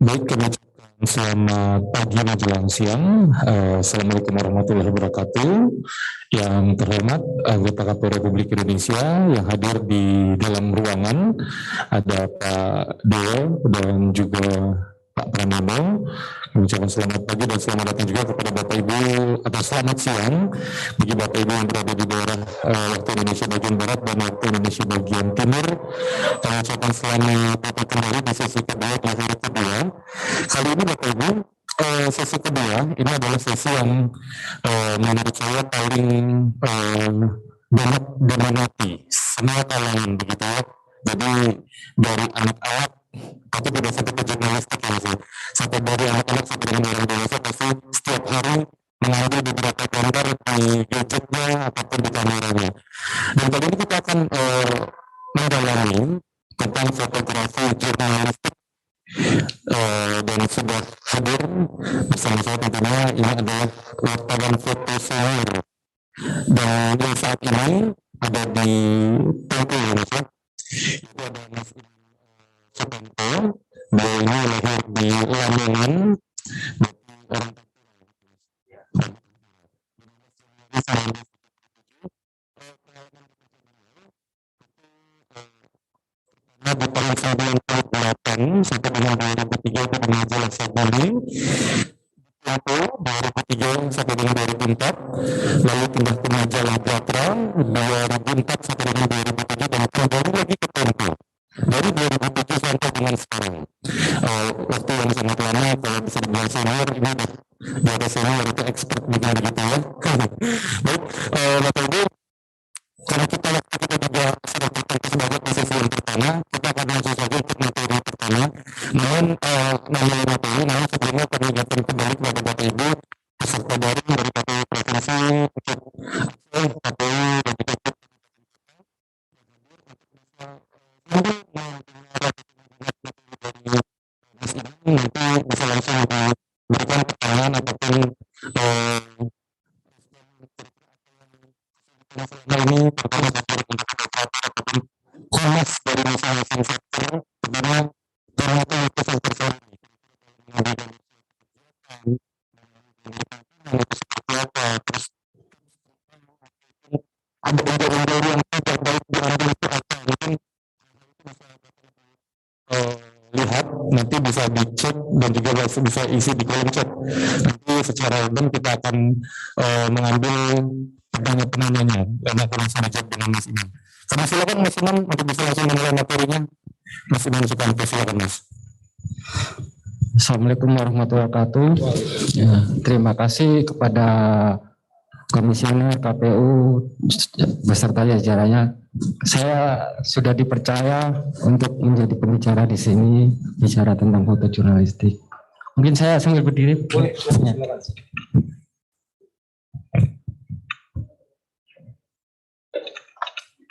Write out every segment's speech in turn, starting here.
Baik, kami ucapkan selamat pagi menjelang siang. Assalamualaikum warahmatullahi wabarakatuh. Yang terhormat anggota KPU Republik Indonesia yang hadir di dalam ruangan, ada Pak Dewo dan juga Pak Pramono. Kami ucapkan selamat pagi dan selamat datang juga kepada Bapak Ibu, atau selamat siang bagi Bapak Ibu yang berada di daerah waktu Indonesia bagian Barat dan waktu Indonesia bagian Timur. Kami ucapkan selamat datang kembali di sesi kedua di hari kedua. Kali ini Bapak Ibu, sesi kedua ini adalah sesi yang menurut saya paling banyak diminati semua kalangan begitu ya. Jadi dari anak-anak, tapi tidak sampai ke jurnalistik ya sih, sampai dari anak-anak sampai dengan orang dewasa pasti setiap hari mengambil beberapa gambar di gadgetnya ataupun di kameranya. Dan kali ini kita akan mendalami tentang fotografi jurnalistik, dan sudah hadir bersama saya tentunya ini adalah wartawan foto senior dan yang saat ini ada di Tempo Indonesia. Itu ada Mas Sukanto, beliau ini lahir di Lamongan, orang di tahun 98 sampai dengan 2003 pada majalah Sabari, 2003 sampai dengan 2004, lalu pindah ke majalah Gatra 2004 sampai dengan 2007 dan kembali lagi ke Tempo dari 2007 sampai dengan sekarang. Waktu yang sangat lama, kalau bisa dibilang senior, ini udah di atas senior, itu expert begitu ya. Baik, Bapak Ibu, karena kita waktu kita juga sudah tertentu sebagai posisi yang pertama, kita akan langsung saja untuk materi pertama. Namun namanya materi, namun sebelumnya kami ingatkan kembali kepada Bapak Ibu peserta daring dari KPU Provinsi, KPU dan juga nanti bisa langsung diberikan pertanyaan ataupun masalah ini terutama dari untuk ataupun humas dari masing-masing sektor, pertama karena itu sektor saya seperti apa, terus ada unsur-unsur yang tidak baik diambil itu apa, mungkin lihat nanti bisa dicek dan juga bisa isi di kolom chat. Nanti secara random kita akan mengambil penanya-penanyanya dan akan langsung dijawab dengan Mas Iman. Kami silakan Mas Iman untuk bisa langsung menilai materinya. Mas Iman Sukanto, silakan Mas. Assalamualaikum warahmatullahi wabarakatuh. Ya, terima kasih kepada Komisioner KPU beserta jajarannya. Saya sudah dipercaya untuk menjadi pembicara di sini, bicara tentang foto jurnalistik. Mungkin saya sambil berdiri. Boleh.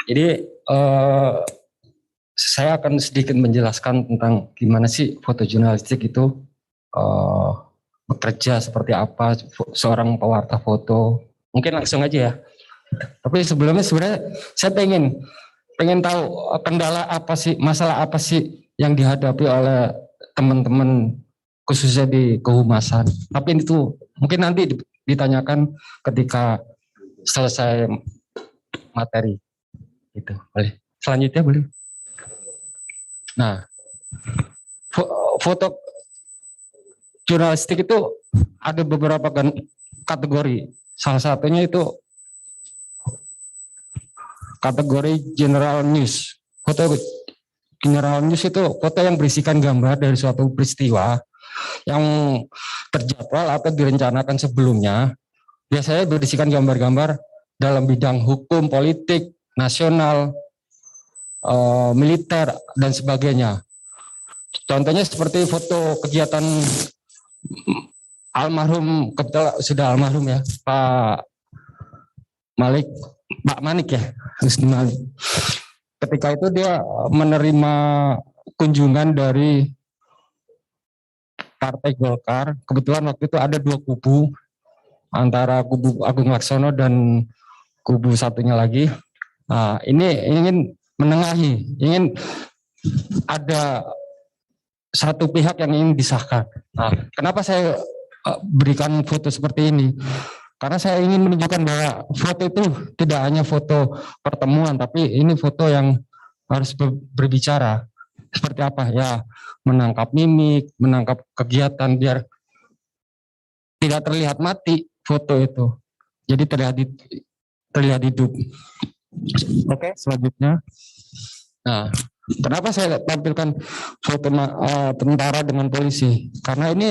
Jadi saya akan sedikit menjelaskan tentang gimana sih foto jurnalistik itu bekerja, seperti apa seorang pewarta foto. Mungkin langsung aja ya. Tapi sebelumnya sebenarnya saya pengen tahu kendala apa sih, masalah apa sih yang dihadapi oleh teman-teman khususnya di kehumasan. Tapi itu mungkin nanti ditanyakan ketika selesai materi. Gitu, boleh. Selanjutnya boleh. Nah, foto jurnalistik itu ada beberapa kategori. Salah satunya itu kategori general news. Foto general news itu foto yang berisikan gambar dari suatu peristiwa yang terjadwal atau direncanakan sebelumnya, biasanya berisikan gambar-gambar dalam bidang hukum, politik, nasional, militer, dan sebagainya. Contohnya seperti foto kegiatan almarhum, kebetulan sudah almarhum ya, Pak Manik ya, Husni Malik. Ketika itu dia menerima kunjungan dari Partai Golkar. Kebetulan waktu itu ada dua kubu, antara kubu Agung Laksono dan kubu satunya lagi. Nah, ini ingin menengahi, ingin ada satu pihak yang ingin disahkan. Nah, kenapa saya berikan foto seperti ini? Karena saya ingin menunjukkan bahwa foto itu tidak hanya foto pertemuan, tapi ini foto yang harus berbicara. Seperti apa? Ya, menangkap mimik, menangkap kegiatan biar tidak terlihat mati foto itu. Jadi terlihat hidup. Oke, selanjutnya. Nah, kenapa saya tampilkan foto tentara dengan polisi? Karena ini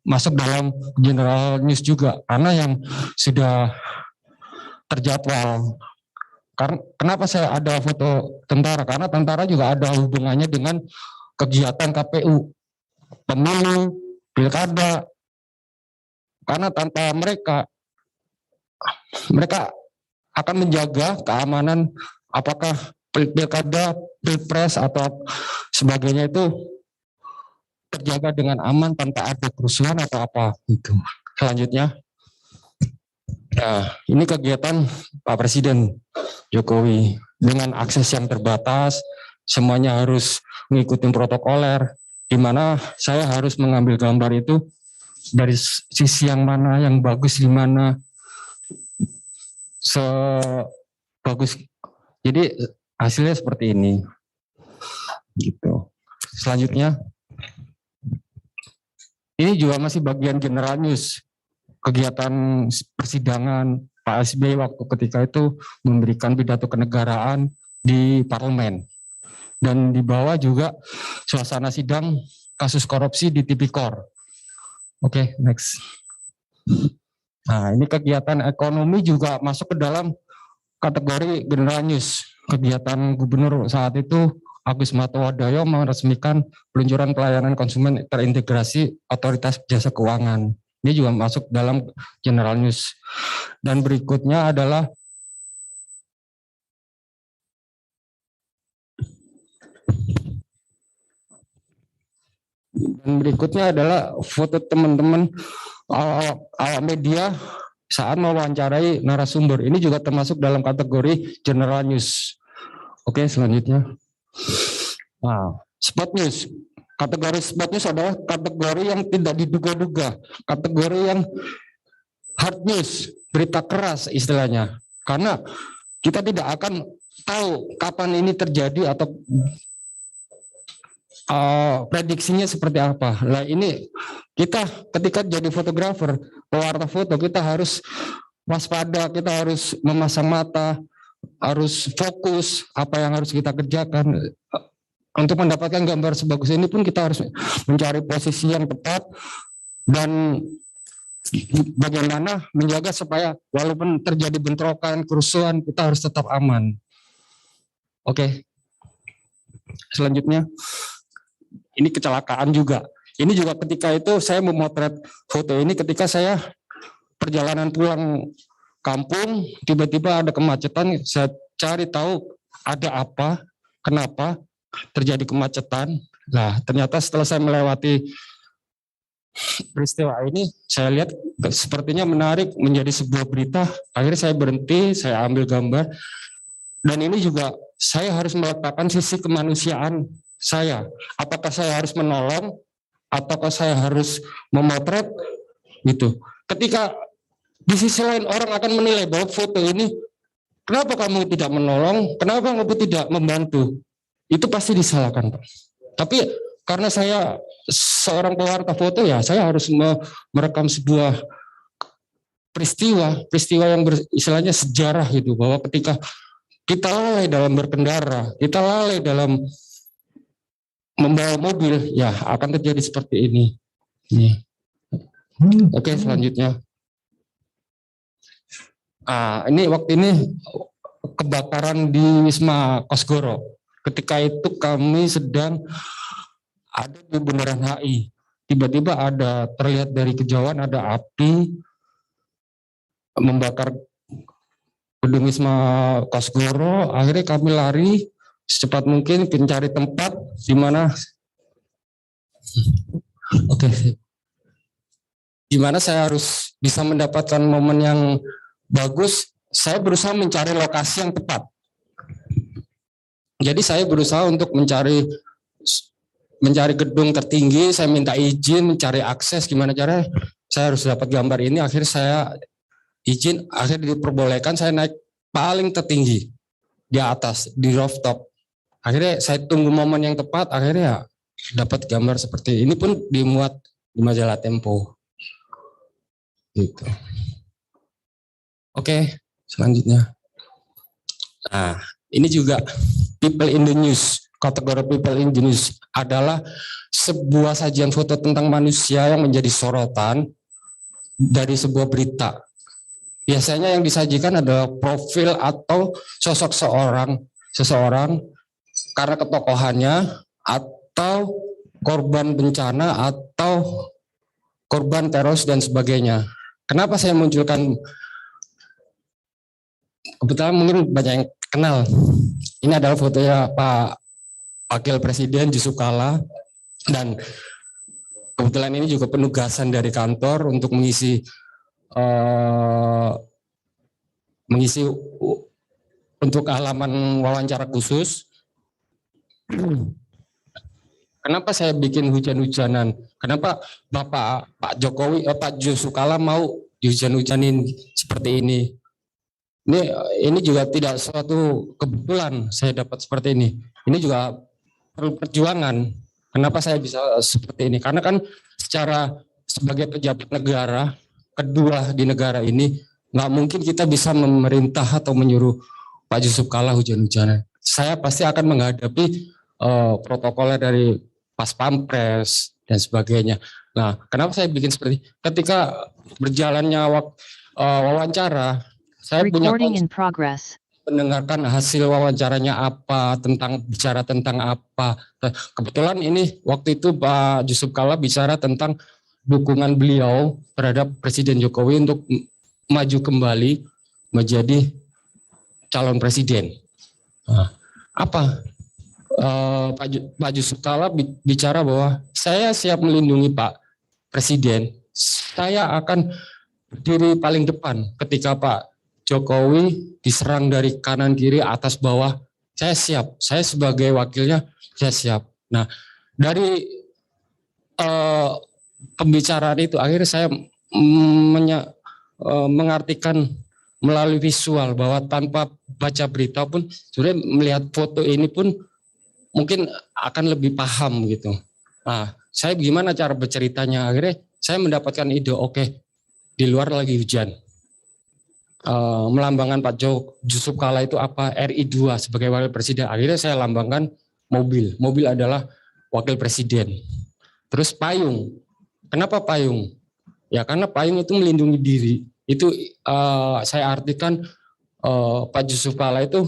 masuk dalam general news juga, karena yang sudah terjadwal. Kenapa saya ada foto tentara? Karena tentara juga ada hubungannya dengan kegiatan KPU, pemilu, pilkada. Karena tanpa mereka akan menjaga keamanan, apakah pilkada, pilpres atau sebagainya itu terjaga dengan aman tanpa ada kerusuhan atau apa itu. Selanjutnya, nah, ini kegiatan Pak Presiden Jokowi dengan akses yang terbatas, semuanya harus mengikuti protokoler, di mana saya harus mengambil gambar itu dari sisi yang mana, yang bagus di mana, sebagus. Jadi hasilnya seperti ini. Gitu. Selanjutnya, ini juga masih bagian general news, kegiatan persidangan Pak SBY waktu ketika itu memberikan pidato kenegaraan di parlemen. Dan di bawah juga suasana sidang kasus korupsi di Tipikor. Oke, next. Nah, ini kegiatan ekonomi juga masuk ke dalam kategori general news. Kegiatan gubernur saat itu Agus Martowardoyo meresmikan peluncuran pelayanan konsumen terintegrasi otoritas jasa keuangan. Ini juga masuk dalam general news. Dan berikutnya adalah foto teman-teman awak media saat mewawancarai narasumber. Ini juga termasuk dalam kategori general news. Oke, selanjutnya. Nah, spot news. Kategori spot news adalah kategori yang tidak diduga-duga, kategori yang hard news, berita keras istilahnya. Karena kita tidak akan tahu kapan ini terjadi atau prediksinya seperti apa. Nah, ini kita ketika jadi fotografer, pewarta foto, kita harus waspada, kita harus memasang mata, harus fokus apa yang harus kita kerjakan. Untuk mendapatkan gambar sebagus ini pun kita harus mencari posisi yang tepat dan bagaimana menjaga supaya walaupun terjadi bentrokan, kerusuhan, kita harus tetap aman. Oke. Selanjutnya, ini kecelakaan juga. Ini juga ketika itu saya memotret foto ini ketika saya perjalanan pulang kampung, tiba-tiba ada kemacetan, saya cari tahu ada apa, kenapa terjadi kemacetan. Nah, ternyata setelah saya melewati peristiwa ini, saya lihat sepertinya menarik menjadi sebuah berita. Akhirnya saya berhenti, saya ambil gambar. Dan ini juga saya harus meletakkan sisi kemanusiaan saya. Apakah saya harus menolong, ataukah saya harus memotret, gitu. Ketika di sisi lain orang akan menilai bahwa foto ini, kenapa kamu tidak menolong, kenapa kamu tidak membantu? Itu pasti disalahkan, Pak. Tapi karena saya seorang pewarta foto, ya saya harus merekam sebuah peristiwa yang istilahnya sejarah gitu, bahwa ketika kita lalai dalam berkendara, kita lalai dalam membawa mobil, ya akan terjadi seperti ini. Nih. Oke, selanjutnya. Ini waktu ini kebakaran di Wisma Kosgoro. Ketika itu kami sedang ada di Bundaran HI. Tiba-tiba ada terlihat dari kejauhan ada api membakar gedung Wisma Kosgoro. Akhirnya kami lari secepat mungkin mencari tempat di mana di mana saya harus bisa mendapatkan momen yang bagus. Saya berusaha mencari lokasi yang tepat. Jadi saya berusaha untuk mencari gedung tertinggi, saya minta izin, mencari akses, gimana caranya saya harus dapat gambar ini. Akhirnya saya izin, akhirnya diperbolehkan saya naik paling tertinggi di atas, di rooftop. Akhirnya saya tunggu momen yang tepat, akhirnya dapat gambar seperti ini pun dimuat di majalah Tempo. Gitu. Oke, selanjutnya. Nah, ini juga People in the News. Kategori People in the News adalah sebuah sajian foto tentang manusia yang menjadi sorotan dari sebuah berita. Biasanya yang disajikan adalah profil atau sosok seseorang karena ketokohannya atau korban bencana atau korban teroris dan sebagainya. Kenapa saya munculkan? Kebetulan mungkin banyak yang kenal. Ini adalah fotonya Pak Wakil Presiden Yusuf Kala, dan kebetulan ini juga penugasan dari kantor untuk mengisi untuk halaman wawancara khusus. Kenapa saya bikin hujan-hujanan? Kenapa Pak Jokowi, Pak Yusuf Kala mau dihujan-hujanin seperti ini? Ini juga tidak suatu kebetulan saya dapat seperti ini. Ini juga perlu perjuangan. Kenapa saya bisa seperti ini? Karena kan sebagai pejabat negara kedua di negara ini, nggak mungkin kita bisa memerintah atau menyuruh Pak Yusuf Kala hujan-hujanan. Saya pasti akan menghadapi protokolnya dari Pas Pampres dan sebagainya. Nah, kenapa saya bikin seperti ini? Ketika berjalannya wawancara, saya punya mendengarkan hasil wawancaranya apa, bicara tentang apa. Kebetulan ini waktu itu Pak Yusuf Kala bicara tentang dukungan beliau terhadap Presiden Jokowi untuk maju kembali menjadi calon presiden. Nah, apa? Pak Yusuf Kala bicara bahwa saya siap melindungi Pak Presiden. Saya akan berdiri paling depan ketika Pak Jokowi diserang dari kanan kiri atas bawah. Saya siap. Saya sebagai wakilnya saya siap. Nah, dari pembicaraan itu akhirnya saya mengartikan melalui visual bahwa tanpa baca berita pun sebenarnya melihat foto ini pun mungkin akan lebih paham gitu. Nah, saya gimana cara berceritanya? Akhirnya saya mendapatkan ide, oke, di luar lagi hujan. Melambangkan Pak Yusuf Kala itu apa? RI2 sebagai wakil presiden. Akhirnya saya lambangkan mobil. Mobil adalah wakil presiden. Terus payung. Kenapa payung? Ya karena payung itu melindungi diri. Itu saya artikan Pak Yusuf Kala itu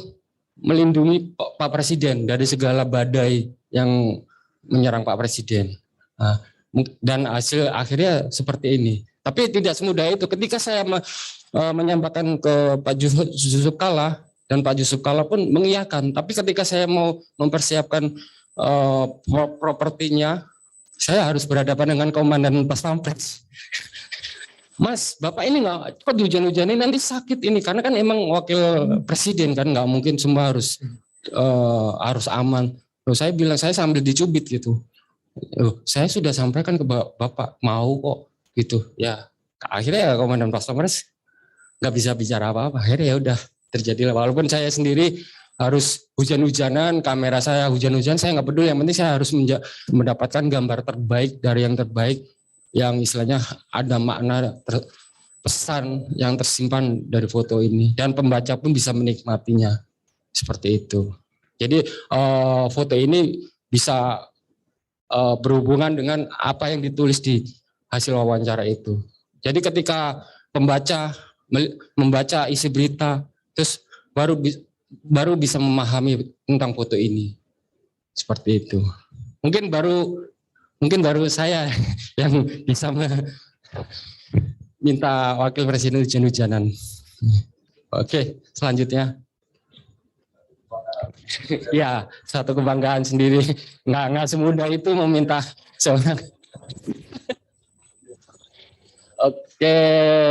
melindungi Pak Presiden dari segala badai yang menyerang Pak Presiden. Nah, dan hasil akhirnya seperti ini. Tapi tidak semudah itu. Ketika saya menyampaikan ke Pak Yusuf Kala, dan Pak Yusuf Kala pun mengiyakan. Tapi ketika saya mau mempersiapkan propertinya, saya harus berhadapan dengan komandan Pas Pampres. Mas, Bapak ini nggak kok dihujan-hujanin nanti sakit ini, karena kan emang wakil presiden kan nggak mungkin semua harus aman. Loh, saya bilang saya sambil dicubit gitu. Loh, saya sudah sampaikan ke Bapak mau kok gitu. Ya akhirnya ya komandan Pas Pampres nggak bisa bicara apa-apa. Akhirnya ya udah terjadilah. Walaupun saya sendiri harus hujan-hujanan, kamera saya hujan-hujan, saya nggak peduli. Yang penting saya harus mendapatkan gambar terbaik dari yang terbaik, yang istilahnya ada makna pesan yang tersimpan dari foto ini, dan pembaca pun bisa menikmatinya seperti itu. Jadi foto ini bisa berhubungan dengan apa yang ditulis di hasil wawancara itu. Jadi ketika pembaca membaca isi berita, terus baru bisa memahami tentang foto ini. Seperti itu. Mungkin baru saya yang bisa minta wakil presiden hujan-hujanan. Oke, selanjutnya. Ya, satu kebanggaan sendiri. Nggak semudah itu meminta seorang. Oke,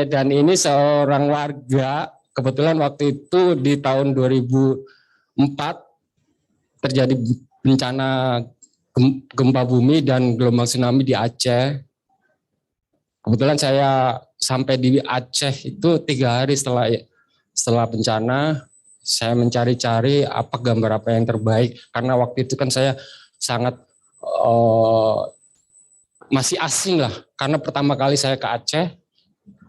dan ini seorang warga, kebetulan waktu itu di tahun 2004 terjadi bencana gempa bumi dan gelombang tsunami di Aceh. Kebetulan saya sampai di Aceh itu 3 hari setelah bencana. Saya mencari-cari gambar apa yang terbaik, karena waktu itu kan saya sangat masih asing lah, karena pertama kali saya ke Aceh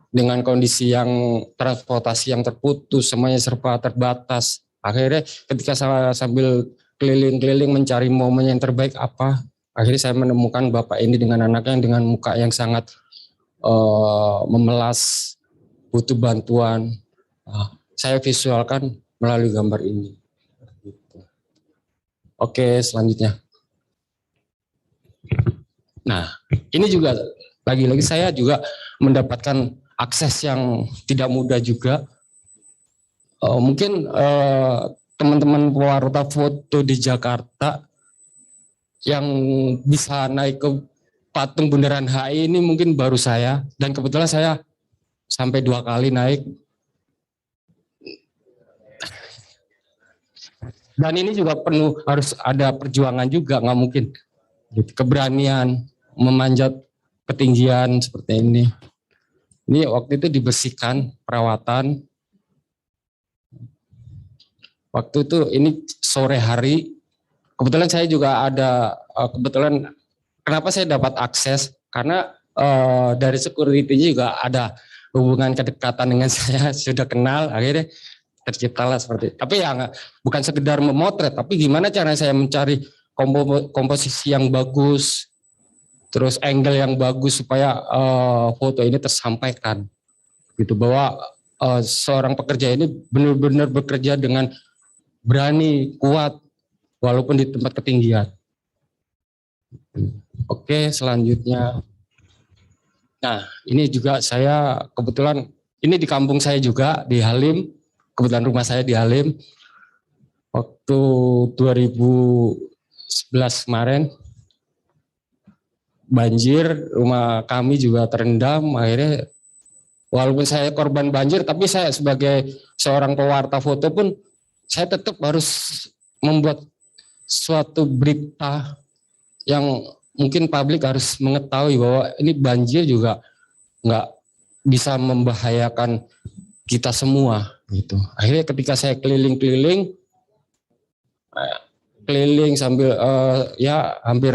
dengan kondisi yang transportasi yang terputus, semuanya serba terbatas. Akhirnya ketika saya sambil keliling-keliling mencari momen yang terbaik akhirnya saya menemukan bapak ini dengan anaknya dengan muka yang sangat memelas, butuh bantuan. Saya visualkan melalui gambar ini. Oke, selanjutnya. Nah, ini juga lagi-lagi saya juga mendapatkan akses yang tidak mudah juga. Mungkin teman-teman pewarta foto di Jakarta yang bisa naik ke patung Bundaran HI ini mungkin baru saya, dan kebetulan saya sampai 2 kali naik. Dan ini juga harus ada perjuangan juga, nggak mungkin. Keberanian memanjat ketinggian seperti ini. Ini waktu itu dibersihkan, perawatan. Waktu itu ini sore hari. Kebetulan saya juga ada, kenapa saya dapat akses? Karena dari security-nya juga ada hubungan kedekatan dengan saya, sudah kenal, akhirnya terciptalah seperti itu. Tapi ya bukan sekedar memotret, tapi gimana cara saya mencari komposisi yang bagus, terus angle yang bagus supaya foto ini tersampaikan, gitu, bahwa seorang pekerja ini benar-benar bekerja dengan berani, kuat, walaupun di tempat ketinggian. Oke, selanjutnya. Nah, ini juga saya kebetulan, ini di kampung saya juga, di Halim. Kebetulan rumah saya di Halim. Waktu 2011 kemarin, banjir, rumah kami juga terendam. Akhirnya, walaupun saya korban banjir, tapi saya sebagai seorang pewarta foto pun, saya tetap harus membuat suatu berita yang mungkin publik harus mengetahui bahwa ini banjir juga nggak bisa membahayakan kita semua, gitu. Akhirnya ketika saya keliling sambil ya hampir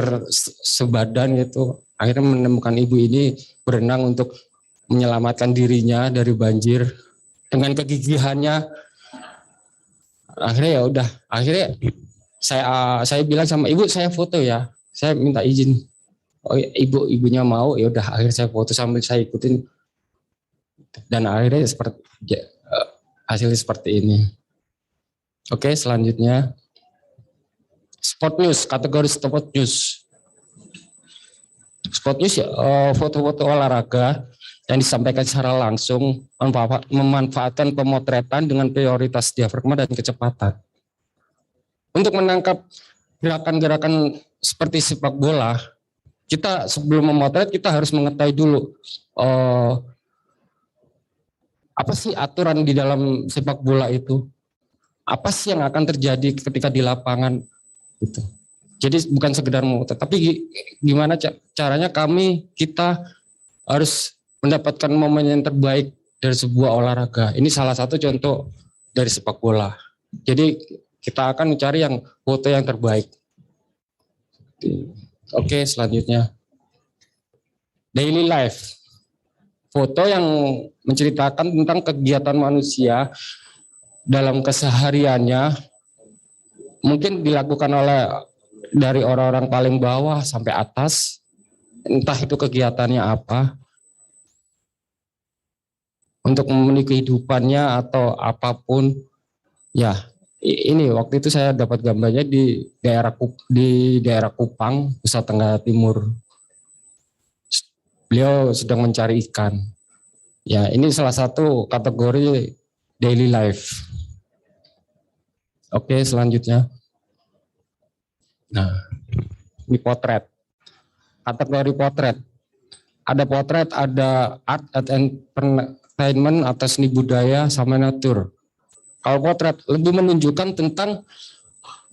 sebadan gitu, akhirnya menemukan ibu ini berenang untuk menyelamatkan dirinya dari banjir dengan kegigihannya. Akhirnya ya udah, akhirnya saya bilang sama ibu, saya foto ya, saya minta izin. Oh ibunya mau, ya udah, akhirnya saya foto sambil saya ikutin, dan akhirnya hasilnya seperti ini. Oke, selanjutnya sport news, kategori sport news. Sport news ya, foto-foto olahraga yang disampaikan secara langsung, memanfaatkan pemotretan dengan prioritas diafragma dan kecepatan. Untuk menangkap gerakan-gerakan seperti sepak bola, kita sebelum memotret kita harus mengetahui dulu apa sih aturan di dalam sepak bola itu, apa sih yang akan terjadi ketika di lapangan gitu. Jadi bukan sekedar memotret, tapi gimana caranya kita harus mendapatkan momen yang terbaik dari sebuah olahraga. Ini salah satu contoh dari sepak bola. Jadi kita akan mencari yang foto yang terbaik. Oke, selanjutnya. Daily life. Foto yang menceritakan tentang kegiatan manusia dalam kesehariannya, mungkin dilakukan dari orang-orang paling bawah sampai atas. entah itu kegiatannya apa, untuk memenuhi kehidupannya atau apapun. Ya, ini waktu itu saya dapat gambarnya di daerah Kupang, Nusa Tenggara Timur. Beliau sedang mencari ikan. Ya, ini salah satu kategori daily life. Oke, selanjutnya. Nah, ini potret. Kategori potret. Ada potret, ada art and entertainment atau seni budaya sama natur. Kalau potret lebih menunjukkan tentang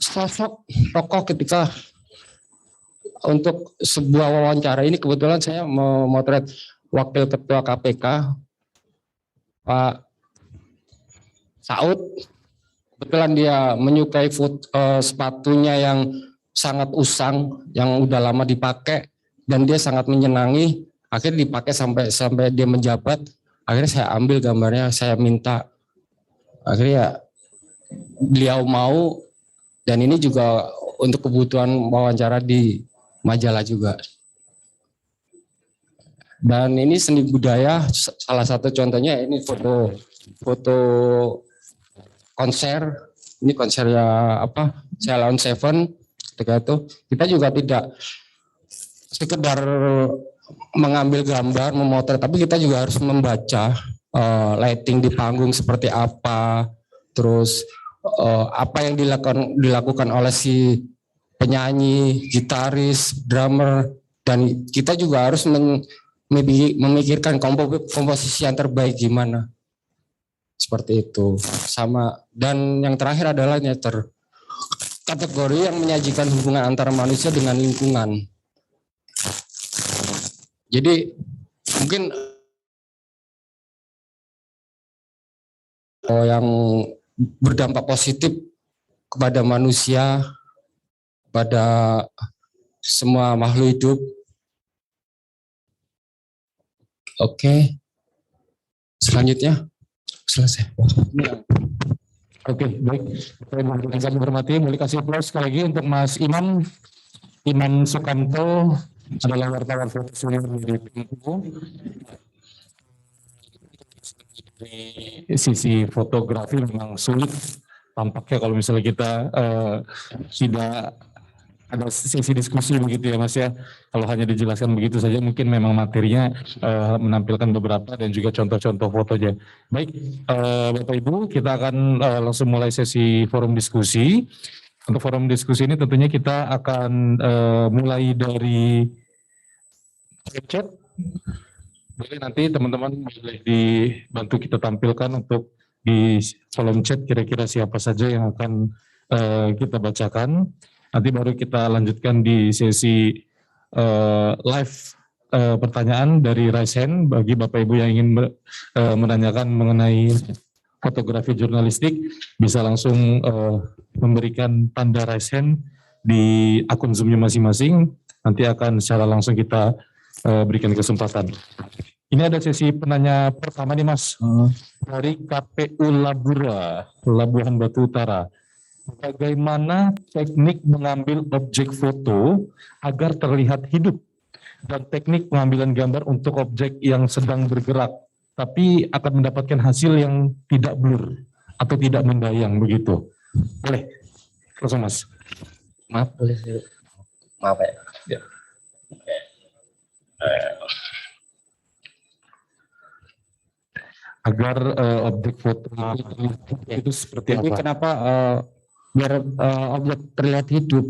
sosok tokoh ketika untuk sebuah wawancara. Ini kebetulan saya memotret Wakil Ketua KPK Pak Saud. Kebetulan dia menyukai sepatunya yang sangat usang, yang udah lama dipakai, dan dia sangat menyenangi. Akhirnya dipakai sampai dia menjabat. Akhirnya saya ambil gambarnya, saya minta. Akhirnya beliau mau, dan ini juga untuk kebutuhan wawancara di majalah juga. Dan ini seni budaya, salah satu contohnya ini foto konser. Ini konsernya apa? Ceylon Seven. Ketika itu kita juga tidak sekedar mengambil gambar, memotret, tapi kita juga harus membaca lighting di panggung seperti apa, terus apa yang dilakukan oleh si penyanyi, gitaris, drummer, dan kita juga harus memikirkan komposisi yang terbaik gimana. Seperti itu. Sama, dan yang terakhir adalah nature. Kategori yang menyajikan hubungan antara manusia dengan lingkungan. Jadi mungkin yang berdampak positif kepada manusia, pada semua makhluk hidup. Oke. Selanjutnya selesai. Oke, baik. Saya menghormati, boleh kasih aplaus sekali lagi untuk Mas Iman Sukanto, adalah wartawan foto senior dari Tempo. Dari sisi fotografi memang sulit tampaknya kalau misalnya kita tidak ada sesi diskusi begitu ya Mas ya. Kalau hanya dijelaskan begitu saja mungkin memang materinya menampilkan beberapa dan juga contoh-contoh fotonya. Baik, Bapak Ibu, kita akan langsung mulai sesi forum diskusi. Untuk forum diskusi ini tentunya kita akan mulai dari chat. Boleh nanti teman-teman boleh dibantu kita tampilkan untuk di kolom chat kira-kira siapa saja yang akan kita bacakan. Nanti baru kita lanjutkan di sesi live pertanyaan dari raise hand bagi Bapak Ibu yang ingin menanyakan mengenai fotografi jurnalistik, bisa langsung memberikan tanda raise hand di akun Zoom-nya masing-masing. Nanti akan secara langsung kita berikan kesempatan. Ini ada sesi penanya pertama nih Mas, dari KPU Labura, Labuhan Batu Utara. Bagaimana teknik mengambil objek foto agar terlihat hidup dan teknik pengambilan gambar untuk objek yang sedang bergerak tapi akan mendapatkan hasil yang tidak blur atau tidak membayang begitu. Boleh, langsung Mas. Maaf, boleh. Maaf ya. Agar objek foto itu seperti Jadi apa? kenapa biar objek terlihat hidup,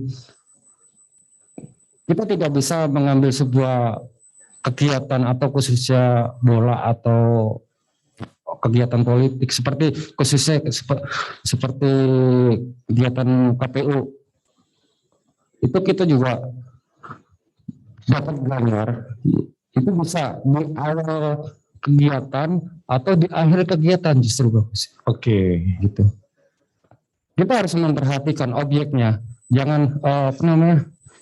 kita tidak bisa mengambil sebuah kegiatan atau khususnya bola atau kegiatan politik seperti khususnya seperti kegiatan KPU itu kita juga dapat gambar itu bisa di awal kegiatan atau di akhir kegiatan justru bagus. Oke, Gitu. Kita harus memperhatikan objeknya, jangan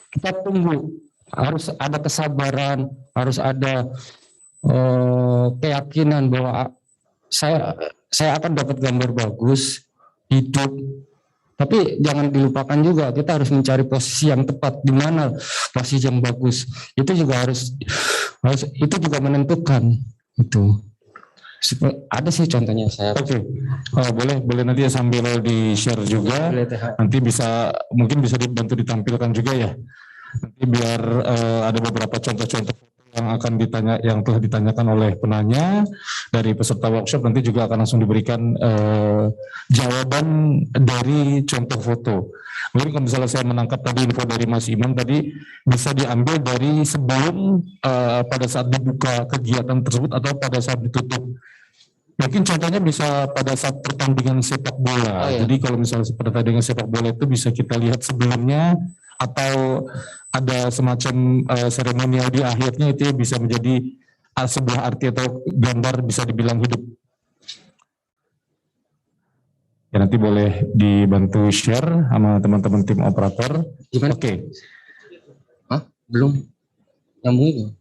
kita tunggu, harus ada kesabaran, harus ada keyakinan bahwa saya akan dapat gambar bagus, hidup, Tapi jangan dilupakan juga kita harus mencari posisi yang tepat, di mana posisi yang bagus. Itu juga harus itu juga menentukan itu. Ada sih contohnya saya. Oke. Boleh nanti ya sambil di share juga. Nanti mungkin bisa dibantu ditampilkan juga ya. Nanti biar ada beberapa contoh-contoh yang telah ditanyakan oleh penanya dari peserta workshop, nanti juga akan langsung diberikan jawaban dari contoh foto. Mungkin kalau misalnya saya menangkap tadi info dari Mas Imam tadi, bisa diambil dari sebelum pada saat dibuka kegiatan tersebut atau pada saat ditutup. Mungkin contohnya bisa pada saat pertandingan sepak bola. Jadi kalau misalnya pertandingan sepak bola itu bisa kita lihat sebelumnya, atau ada semacam seremonial di akhirnya, itu bisa menjadi sebuah arti atau gambar bisa dibilang hidup. Ya, nanti boleh dibantu share sama teman-teman tim operator. Oke. Belum nyambung.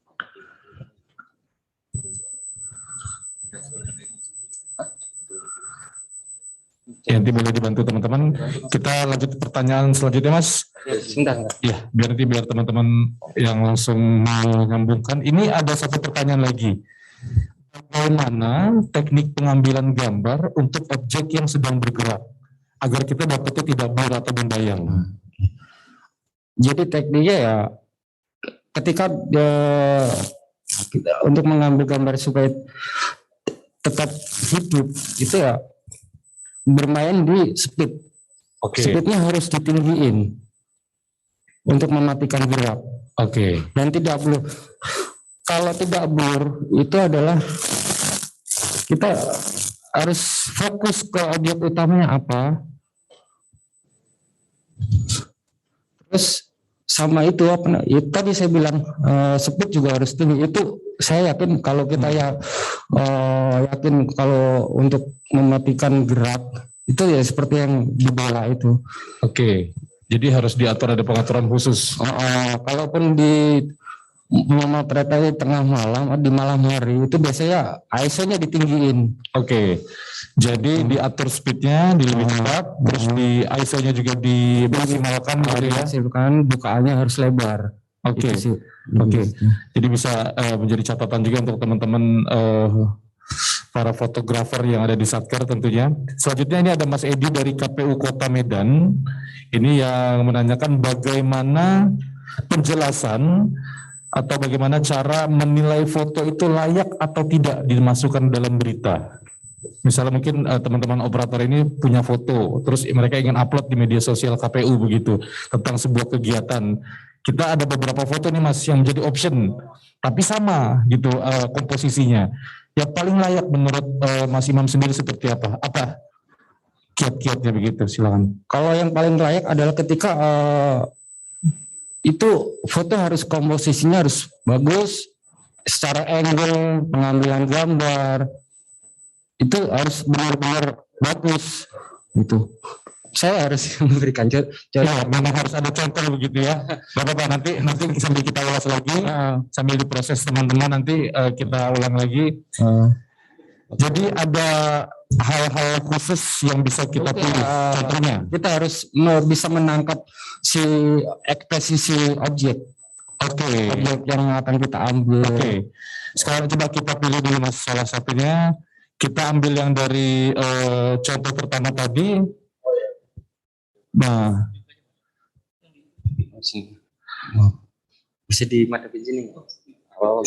Ya, nanti boleh dibantu teman-teman. Kita lanjut pertanyaan selanjutnya, Mas. Sebentar. Ya, biar teman-teman yang langsung menyambungkan. Ini ada satu pertanyaan lagi. Bagaimana teknik pengambilan gambar untuk objek yang sedang bergerak agar kita dapatnya tidak blur atau membayang? Jadi tekniknya ya, ketika untuk mengambil gambar supaya tetap hidup, itu ya bermain di speed. Speednya harus ditinggiin untuk mematikan gerak. Dan tidak blur. Kalau tidak blur itu adalah kita harus fokus ke objek utamanya apa. Terus sama itu tadi saya bilang speed juga harus tinggi. Itu saya yakin kalau kita yakin kalau untuk mematikan gerak itu ya seperti yang di bola itu. Jadi harus diatur, ada pengaturan khusus. Kalaupun di memotret tengah malam, di malam hari itu biasanya ISO-nya ditinggiin. Jadi diatur speednya di lebih cepat, terus di ISO-nya juga dimaksimalkan. Bukaannya harus lebar. Jadi bisa menjadi catatan juga untuk teman-teman para fotografer yang ada di Satker tentunya. Selanjutnya ini ada Mas Edi dari KPU Kota Medan. Ini yang menanyakan bagaimana penjelasan atau bagaimana cara menilai foto itu layak atau tidak dimasukkan dalam berita. Misalnya mungkin teman-teman operator ini punya foto, terus mereka ingin upload di media sosial KPU begitu, tentang sebuah kegiatan. Kita ada beberapa foto nih Mas yang menjadi option, tapi sama gitu komposisinya. Ya paling layak menurut Mas Imam sendiri seperti apa? Apa kiat-kiatnya begitu, silakan. Kalau yang paling layak adalah ketika itu foto harus komposisinya harus bagus, secara angle, pengambilan gambar, itu harus benar-benar bagus gitu. Saya harus memberikan contoh. Memang harus ada contoh begitu ya. Bapak nanti sambil kita ulas lagi, sambil diproses teman-teman nanti kita ulang lagi. Jadi ada hal-hal khusus yang bisa kita pilih. Contohnya, kita harus bisa menangkap si ekspresi objek. Objek yang akan kita ambil. Sekarang coba kita pilih dulu Mas salah satunya. Kita ambil yang dari contoh pertama tadi. Nah, bisa dimadapin sini.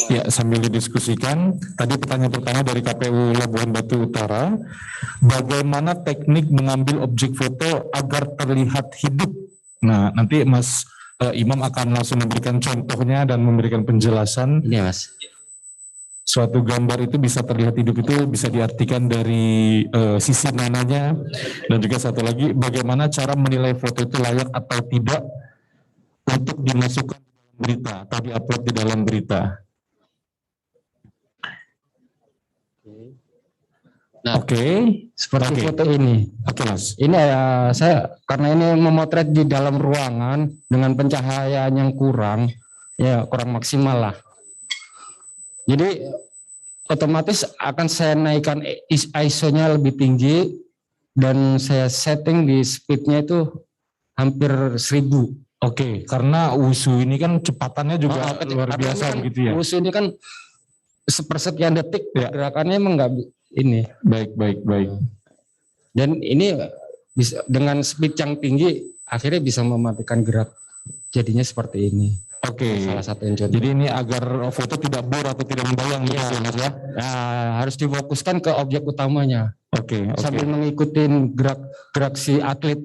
Ya, sambil didiskusikan. Tadi pertanyaan pertama dari KPU Labuhan Batu Utara, bagaimana teknik mengambil objek foto agar terlihat hidup? Nah, nanti Mas Imam akan langsung memberikan contohnya dan memberikan penjelasan. Ini Mas. Suatu gambar itu bisa terlihat hidup itu bisa diartikan dari sisi mananya, dan juga satu lagi bagaimana cara menilai foto itu layak atau tidak untuk dimasukkan berita atau diupload di dalam berita. Nah, seperti foto ini. Mas. Ini saya karena ini memotret di dalam ruangan dengan pencahayaan yang kurang maksimal lah. Jadi otomatis akan saya naikkan ISO-nya lebih tinggi dan saya setting di speednya itu hampir 1000. Oke, karena wusu ini kan cepatannya juga luar Karena biasa ini kan, begitu ya. wusu ini kan sepersekian detik Ya. gerakannya emang nggak ini. Baik. Dan ini bisa dengan speed yang tinggi akhirnya bisa mematikan gerak. Jadinya seperti ini. Oke. Salah satu yang contoh. Jadi ini agar foto tidak bor atau tidak membayang gitu ya, Mas ya. Nah, harus difokuskan ke objek utamanya. Oke. Sambil mengikuti gerak si atlet.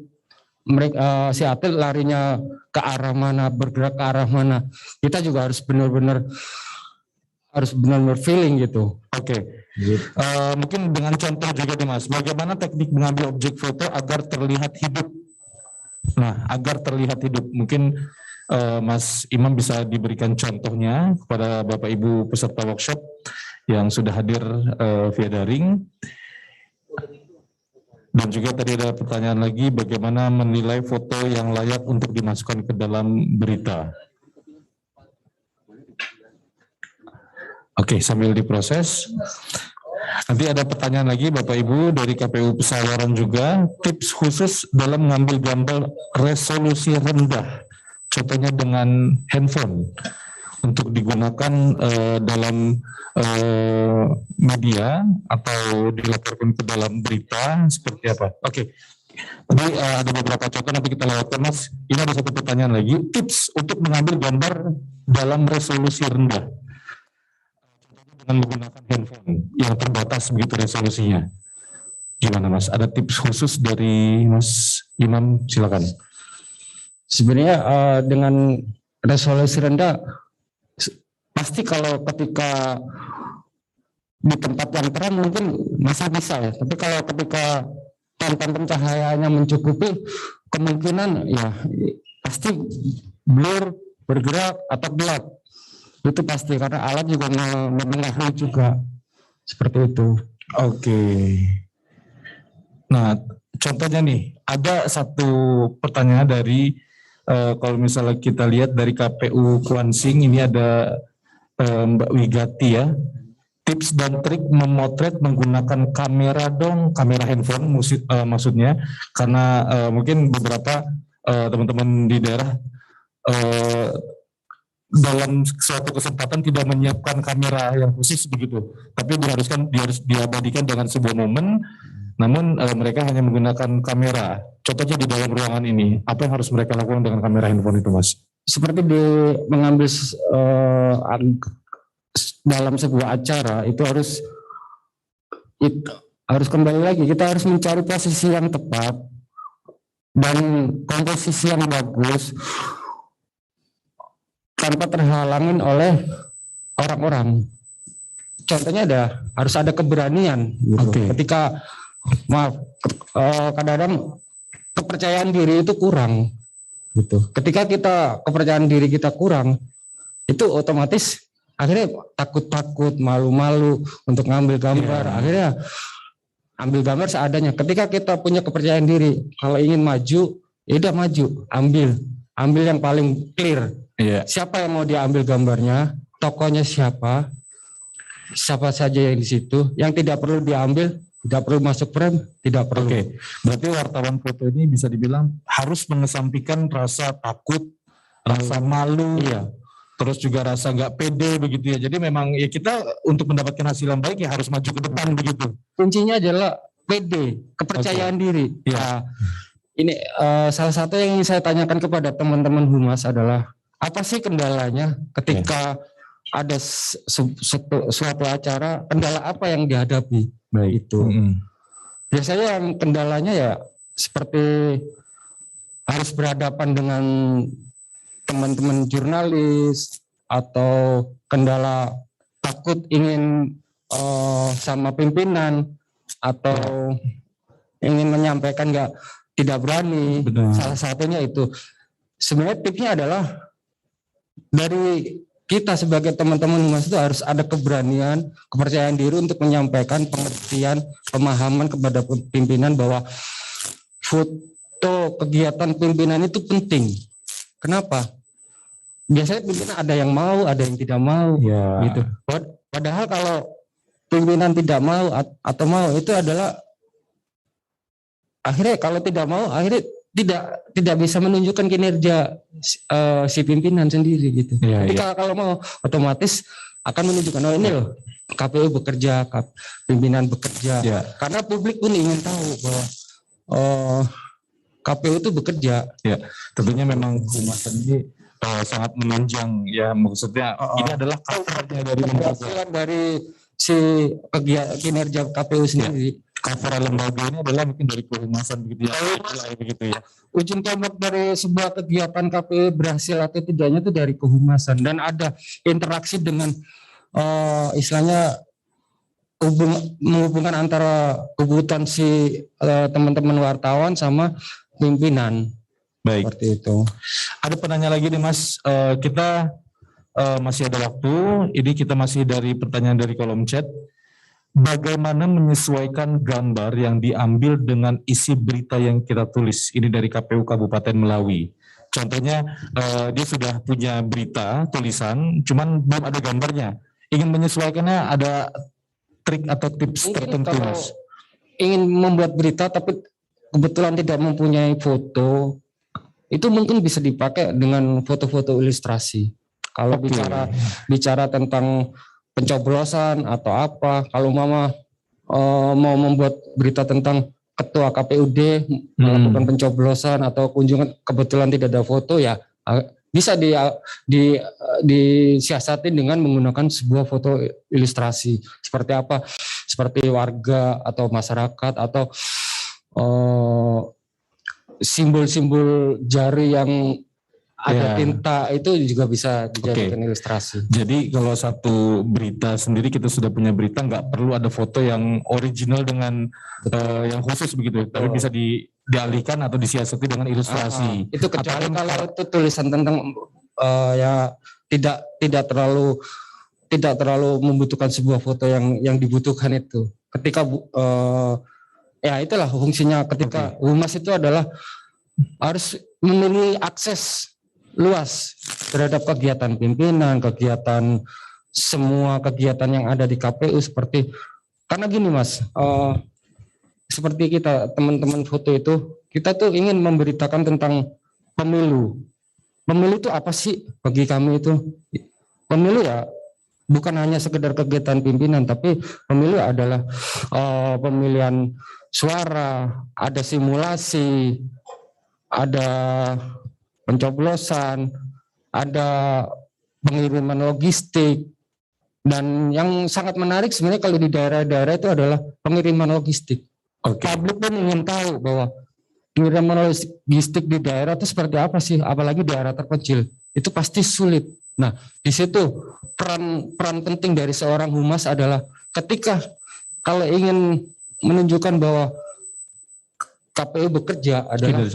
Si atlet larinya ke arah mana, bergerak ke arah mana. Kita juga harus benar-benar feeling gitu. Oke. Mungkin dengan contoh juga nih Mas, bagaimana teknik mengambil objek foto agar terlihat hidup? Nah, agar terlihat hidup, mungkin Mas Imam bisa diberikan contohnya kepada Bapak Ibu peserta workshop yang sudah hadir via daring. Dan juga tadi ada pertanyaan lagi, bagaimana menilai foto yang layak untuk dimasukkan ke dalam berita? Oke, sambil diproses. Nanti ada pertanyaan lagi Bapak Ibu dari KPU Pesawaran juga, tips khusus dalam mengambil gambar resolusi rendah, contohnya dengan handphone, untuk digunakan dalam media atau dilaporkan ke dalam berita seperti apa? Oke. Tadi ada beberapa contoh nanti kita lewatkan Mas. Ini ada satu pertanyaan lagi, tips untuk mengambil gambar dalam resolusi rendah dengan menggunakan handphone yang terbatas begitu resolusinya. Gimana Mas? Ada tips khusus dari Mas Imam? Silakan. Sebenarnya dengan resolusi rendah pasti kalau ketika di tempat yang terang mungkin masih bisa ya. Tapi kalau ketika tonton pencahayaannya mencukupi, kemungkinan ya pasti blur, bergerak atau gelap. Itu pasti karena alat juga mempengaruhi juga seperti itu. Oke. Nah, contohnya nih, ada satu pertanyaan dari kalau misalnya kita lihat dari KPU Kuansing, ini ada Mbak Wigati ya. Tips dan trik memotret menggunakan kamera kamera handphone maksudnya, karena mungkin beberapa teman-teman di daerah dalam suatu kesempatan tidak menyiapkan kamera yang khusus begitu, tapi harus diabadikan dengan sebuah momen, namun mereka hanya menggunakan kamera. Contohnya di dalam ruangan ini, apa yang harus mereka lakukan dengan kamera handphone itu, Mas? Seperti mengambil dalam sebuah acara itu harus kembali lagi, kita harus mencari posisi yang tepat dan komposisi yang bagus tanpa terhalangin oleh orang-orang. Contohnya harus ada keberanian gitu. Okay. Ketika kadang-kadang kepercayaan diri itu kurang gitu. Ketika kepercayaan diri kita kurang, itu otomatis akhirnya takut-takut, malu-malu untuk ngambil gambar. Akhirnya ambil gambar seadanya. Ketika kita punya kepercayaan diri, kalau ingin maju, ya udah maju, ambil yang paling clear. Siapa yang mau diambil gambarnya, tokonya siapa saja yang di situ, yang tidak perlu diambil, tidak perlu masuk frame, tidak perlu. Oke. Berarti wartawan foto ini bisa dibilang harus mengesampingkan rasa takut, rasa malu. Iya. Terus juga rasa nggak pede begitu ya. Jadi memang ya kita untuk mendapatkan hasil yang baik ya harus maju ke depan begitu. Kuncinya adalah pede, kepercayaan diri. Ya. Nah, ini salah satu yang ingin saya tanyakan kepada teman-teman humas adalah apa sih kendalanya ketika ada suatu acara, kendala apa yang dihadapi? Baik. Itu. Biasanya yang kendalanya ya seperti harus berhadapan dengan teman-teman jurnalis atau kendala takut ingin sama pimpinan atau ingin menyampaikan tidak berani. Benar. Salah satunya itu. Sebenarnya tipsnya adalah dari kita sebagai teman-teman humas itu harus ada keberanian, kepercayaan diri untuk menyampaikan pengertian, pemahaman kepada pimpinan bahwa foto kegiatan pimpinan itu penting. Kenapa? Biasanya pimpinan ada yang mau, ada yang tidak mau, gitu. Padahal kalau pimpinan tidak mau atau mau itu adalah akhirnya kalau tidak mau, akhirnya tidak bisa menunjukkan kinerja si pimpinan sendiri gitu. Iya, Jadi kalau mau otomatis akan menunjukkan ini loh KPU bekerja, pimpinan bekerja. Ya. Karena publik pun ingin tahu bahwa KPU itu bekerja. Ya, tentunya memang humasan ini sangat menunjang ya, maksudnya ini adalah covernya dari keberhasilan dari si kinerja KPU sendiri. Cover lembaga ini adalah mungkin dari kehumasan begitu ya. Begitu ya. Ujung tombak dari sebuah kegiatan KPU berhasil atau tidaknya itu dari kehumasan, dan ada interaksi dengan istilahnya menghubungkan antara kebutuhan si teman-teman wartawan sama pimpinan. Baik. Seperti itu. Ada penanya lagi nih Mas, kita masih ada waktu, ini kita masih dari pertanyaan dari kolom chat. Bagaimana menyesuaikan gambar yang diambil dengan isi berita yang kita tulis? Ini dari KPU Kabupaten Melawi. Contohnya dia sudah punya berita tulisan, cuman belum ada gambarnya. Ingin menyesuaikannya, ada trik atau tips mungkin tertentu, kalau Mas? ingin membuat berita tapi kebetulan tidak mempunyai foto, itu mungkin bisa dipakai dengan foto-foto ilustrasi. Kalau bicara tentang pencoblosan atau apa, kalau mama mau membuat berita tentang ketua KPUD melakukan pencoblosan atau kunjungan, kebetulan tidak ada foto, ya bisa disiasati dengan menggunakan sebuah foto ilustrasi. Seperti apa? Seperti warga atau masyarakat atau simbol-simbol jari yang ada tinta, itu juga bisa dijadikan ilustrasi. Jadi kalau satu berita sendiri kita sudah punya berita, nggak perlu ada foto yang original dengan yang khusus begitu, tapi bisa dialihkan atau disiasati dengan ilustrasi. Itu kecuali kalau itu tulisan tentang ya tidak terlalu membutuhkan sebuah foto yang dibutuhkan itu. Ketika ya itulah fungsinya ketika humas itu adalah harus memiliki akses luas terhadap kegiatan pimpinan, kegiatan semua kegiatan yang ada di KPU, seperti karena gini Mas, seperti kita teman-teman foto itu, kita tuh ingin memberitakan tentang pemilu. Pemilu itu apa sih bagi kami itu? Pemilu ya bukan hanya sekedar kegiatan pimpinan, tapi pemilu adalah pemilihan suara, ada simulasi, ada pencoblosan, ada pengiriman logistik, dan yang sangat menarik sebenarnya kalau di daerah-daerah itu adalah pengiriman logistik. Publik pun ingin tahu bahwa pengiriman logistik di daerah itu seperti apa sih, apalagi daerah terpencil, itu pasti sulit. Nah, di situ peran penting dari seorang humas adalah ketika kalau ingin menunjukkan bahwa KPU bekerja adalah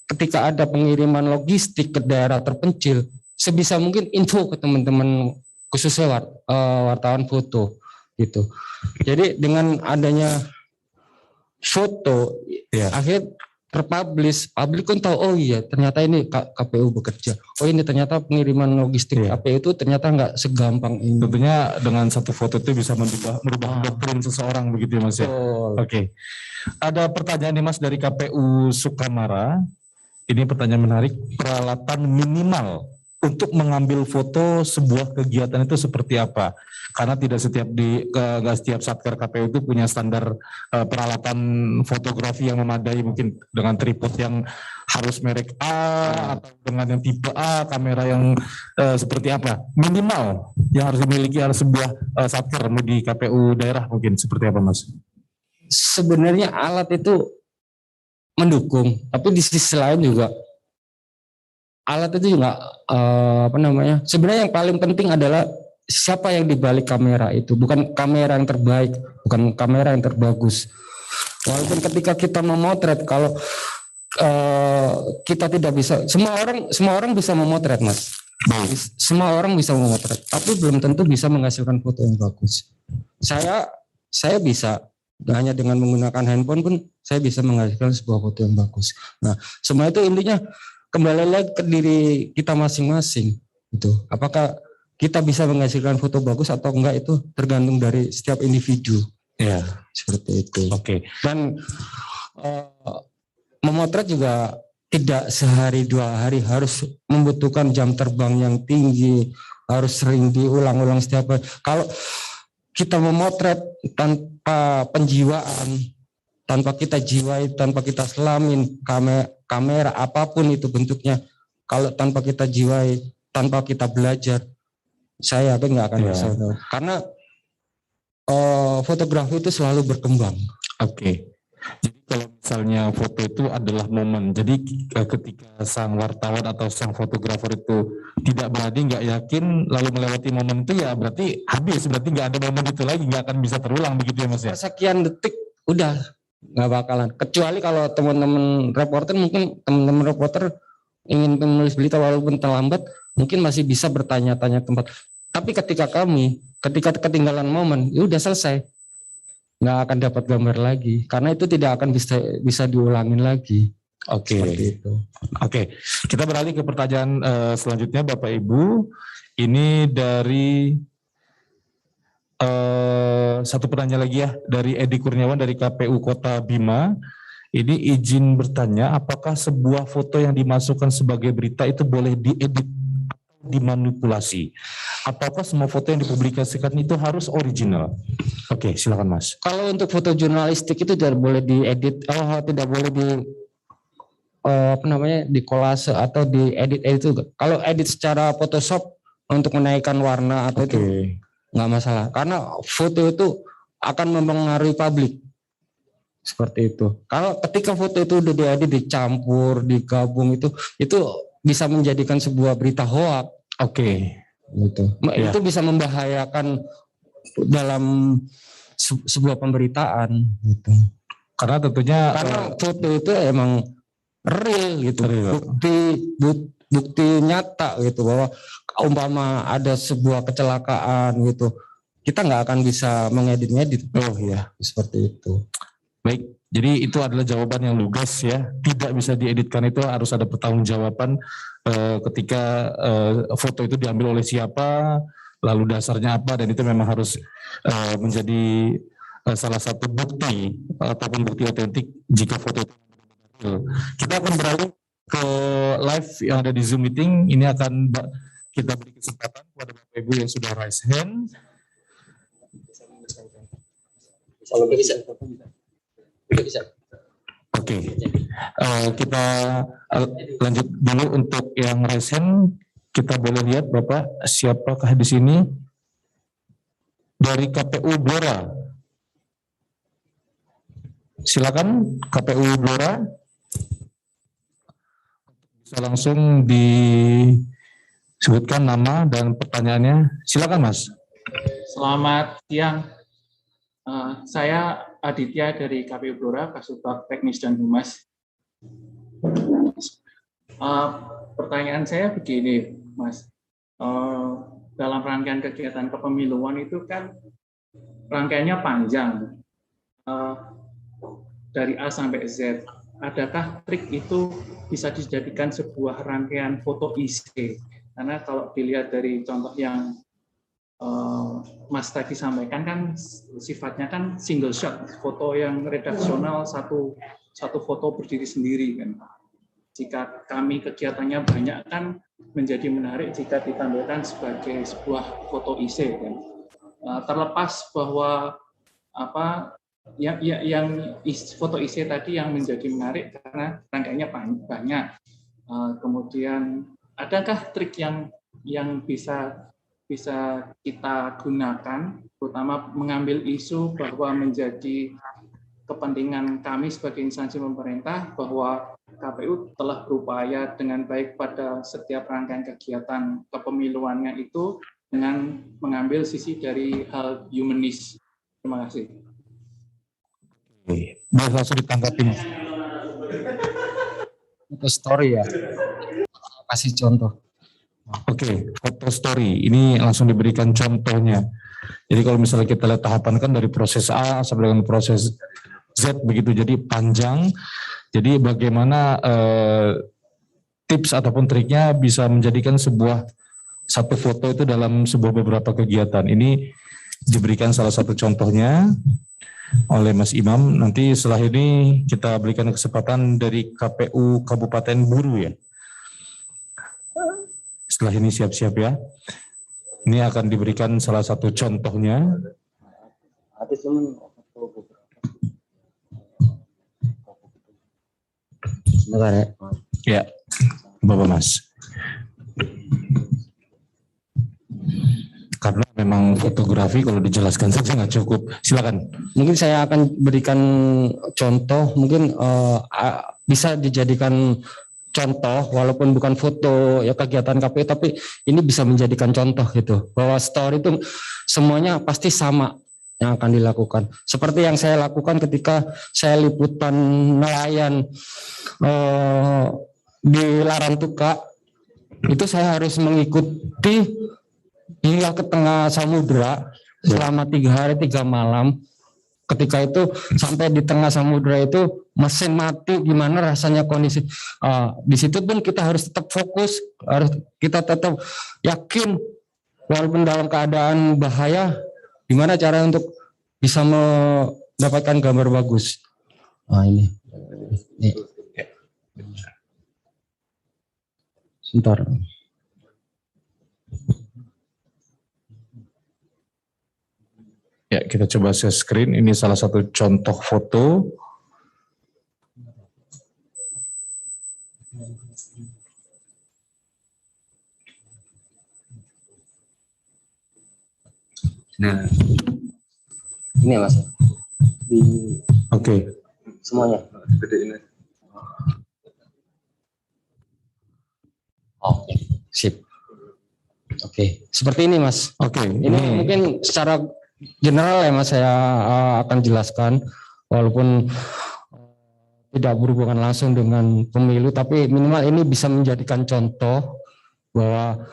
ketika ada pengiriman logistik ke daerah terpencil, sebisa mungkin info ke teman-teman khususnya wartawan foto gitu. Jadi dengan adanya foto, akhirnya terpublish, publik kan tahu, oh iya ternyata ini KPU bekerja. Oh ini ternyata pengiriman logistik KPU itu ternyata nggak segampang ini. Tentunya dengan satu foto itu bisa merubah doktrin seseorang begitu ya Mas ya. Oke. Ada pertanyaan nih Mas dari KPU Sukamara. Ini pertanyaan menarik. Peralatan minimal untuk mengambil foto sebuah kegiatan itu seperti apa? Karena tidak setiap satker KPU itu punya standar peralatan fotografi yang memadai, mungkin dengan tripod yang harus merek A atau dengan yang tipe A, kamera yang seperti apa? Minimal yang harus dimiliki oleh sebuah satker di KPU daerah mungkin seperti apa Mas? Sebenarnya alat itu mendukung, tapi di sisi lain juga alat itu juga sebenarnya yang paling penting adalah siapa yang dibalik kamera itu, bukan kamera yang terbaik, bukan kamera yang terbagus. Walaupun ketika kita memotret, kalau kita tidak bisa, semua orang bisa memotret Mas, semua orang bisa memotret, tapi belum tentu bisa menghasilkan foto yang bagus. Saya bisa, hanya dengan menggunakan handphone pun saya bisa menghasilkan sebuah foto yang bagus. Nah, semua itu intinya kembali lagi ke diri kita masing-masing. Itu apakah kita bisa menghasilkan foto bagus atau enggak, itu tergantung dari setiap individu. Ya, seperti itu. Oke. Dan memotret juga tidak sehari 2 hari, harus membutuhkan jam terbang yang tinggi, harus sering diulang-ulang setiap hari. Kalau kita memotret tanpa penjiwaan, tanpa kita jiwai, tanpa kita selamin kamera apapun itu bentuknya, kalau tanpa kita jiwai, tanpa kita belajar, saya nggak akan bisa. Karena fotografi itu selalu berkembang. Oke. Jadi kalau misalnya foto itu adalah momen, jadi ketika sang wartawan atau sang fotografer itu tidak berani, nggak yakin, lalu melewati momen itu, ya berarti habis, berarti nggak ada momen itu lagi, nggak akan bisa terulang begitu ya Mas ya? Sekian detik udah nggak bakalan. Kecuali kalau teman-teman reporter, mungkin teman-teman reporter ingin menulis berita walaupun terlambat, mungkin masih bisa bertanya-tanya tempat. Tapi ketika ketinggalan momen, ya udah selesai. Nggak akan dapat gambar lagi, karena itu tidak akan bisa diulangin lagi. Oke. Oke. Kita beralih ke pertanyaan selanjutnya Bapak Ibu. Ini dari satu pertanyaan lagi ya, dari Edi Kurniawan dari KPU Kota Bima. Ini izin bertanya, apakah sebuah foto yang dimasukkan sebagai berita itu boleh diedit atau dimanipulasi? Ataukah semua foto yang dipublikasikan itu harus original? Oke, silakan Mas. Kalau untuk foto jurnalistik itu tidak boleh diedit, tidak boleh di kolase atau diedit itu. Kalau edit secara Photoshop untuk menaikkan warna atau itu nggak masalah, karena foto itu akan mempengaruhi publik. Seperti itu. Kalau ketika foto itu udah diedit, dicampur, digabung, itu bisa menjadikan sebuah berita hoak. Gitu. Ya. Itu bisa membahayakan dalam sebuah pemberitaan gitu. Karena tentunya foto itu emang real gitu. Bukti nyata gitu, bahwa umpama ada sebuah kecelakaan gitu, kita nggak akan bisa mengedit-ngedit. Seperti itu. Baik, jadi itu adalah jawaban yang lugas ya. Tidak bisa dieditkan, itu harus ada pertanggungjawaban ketika foto itu diambil oleh siapa, lalu dasarnya apa, dan itu memang harus menjadi salah satu bukti ataupun bukti otentik jika foto itu. Kita akan beralih ke live yang ada di Zoom meeting. Ini akan kita beri kesempatan kepada Bapak Ibu yang sudah raise hand. Bisa. Oke. Kita lanjut dulu untuk yang raise hand. Kita boleh lihat Bapak, siapakah di sini? Dari KPU Blora. Silakan KPU Blora. Bisa langsung disebutkan nama dan pertanyaannya. Silakan Mas. Selamat siang. Saya Aditya dari KPU Blora, Kasubag Teknis dan Humas. Pertanyaan saya begini, Mas. Dalam rangkaian kegiatan kepemiluan itu kan rangkaiannya panjang, dari A sampai Z. Adakah trik itu bisa dijadikan sebuah rangkaian foto IC? Karena kalau dilihat dari contoh yang Mas tadi sampaikan kan sifatnya kan single shot, foto yang redaksional, satu foto berdiri sendiri kan. Jika kami kegiatannya banyak kan menjadi menarik jika ditampilkan sebagai sebuah foto IC kan. Terlepas bahwa yang foto IC tadi yang menjadi menarik karena rangkaiannya banyak. Kemudian adakah trik yang bisa kita gunakan, terutama mengambil isu bahwa menjadi kepentingan kami sebagai instansi pemerintah, bahwa KPU telah berupaya dengan baik pada setiap rangkaian kegiatan kepemiluannya itu dengan mengambil sisi dari hal humanis. Terima kasih. Biar langsung ditanggapi Mas. Itu story ya. Kasih contoh. Oke, foto story ini langsung diberikan contohnya. Jadi kalau misalnya kita lihat tahapan kan dari proses A sampai dengan proses Z begitu, jadi panjang. Jadi bagaimana tips ataupun triknya bisa menjadikan satu foto itu dalam sebuah beberapa kegiatan. Ini diberikan salah satu contohnya. oleh Mas Imam. Nanti setelah ini kita berikan kesempatan dari KPU Kabupaten Buru ya. Setelah ini siap-siap ya. Ini akan diberikan salah satu contohnya. Sebentar ya. Ya, Bapak Mas. Karena memang fotografi kalau dijelaskan saja nggak cukup. Silakan. Mungkin saya akan berikan contoh, mungkin bisa dijadikan contoh walaupun bukan foto ya kegiatan KPU, tapi ini bisa menjadikan contoh gitu. Bahwa story itu semuanya pasti sama yang akan dilakukan. Seperti yang saya lakukan ketika saya liputan nelayan di Larantuka, itu saya harus mengikuti hingga ke tengah samudra selama 3 hari 3 malam. Ketika itu sampai di tengah samudra itu mesin mati, gimana rasanya kondisi. Di situ pun kita harus tetap fokus, harus kita tetap yakin walaupun dalam keadaan bahaya, gimana cara untuk bisa mendapatkan gambar bagus. Ini. Sebentar. Ya, kita coba share screen. Ini salah satu contoh foto. Nah, ini ya Mas. Oke. Semuanya. Oke, sip. Oke, seperti ini Mas. Oke. Ini mungkin secara general ya Mas, saya akan jelaskan walaupun tidak berhubungan langsung dengan pemilu, tapi minimal ini bisa menjadikan contoh bahwa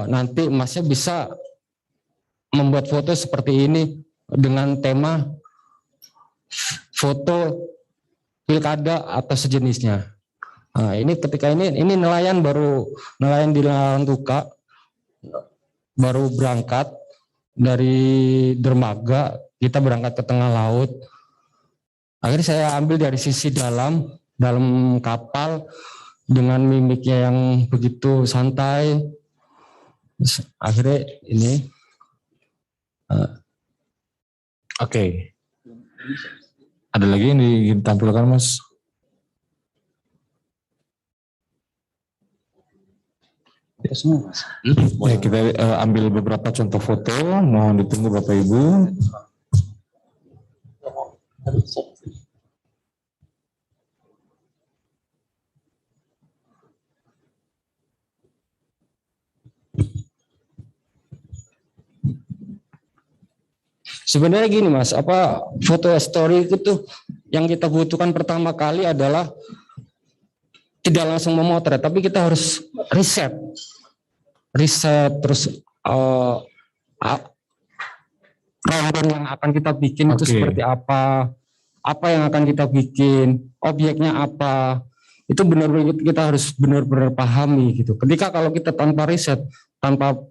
nanti Masnya bisa membuat foto seperti ini dengan tema foto pilkada atau sejenisnya. Nah, ini ketika ini nelayan di Larantuka baru berangkat dari dermaga, kita berangkat ke tengah laut. Akhirnya saya ambil dari sisi dalam kapal dengan mimiknya yang begitu santai. Akhirnya ini. Oke. Ada lagi yang ditampilkan Mas? Itu semua Mas. Ya, kita ambil beberapa contoh foto, mohon ditunggu Bapak Ibu. Sebenarnya gini Mas, foto story itu tuh yang kita butuhkan pertama kali adalah tidak langsung memotret, tapi kita harus riset terus rangkaian yang akan kita bikin itu seperti apa yang akan kita bikin, objeknya apa, itu benar-benar kita harus benar-benar pahami gitu. Ketika kalau kita tanpa riset, tanpa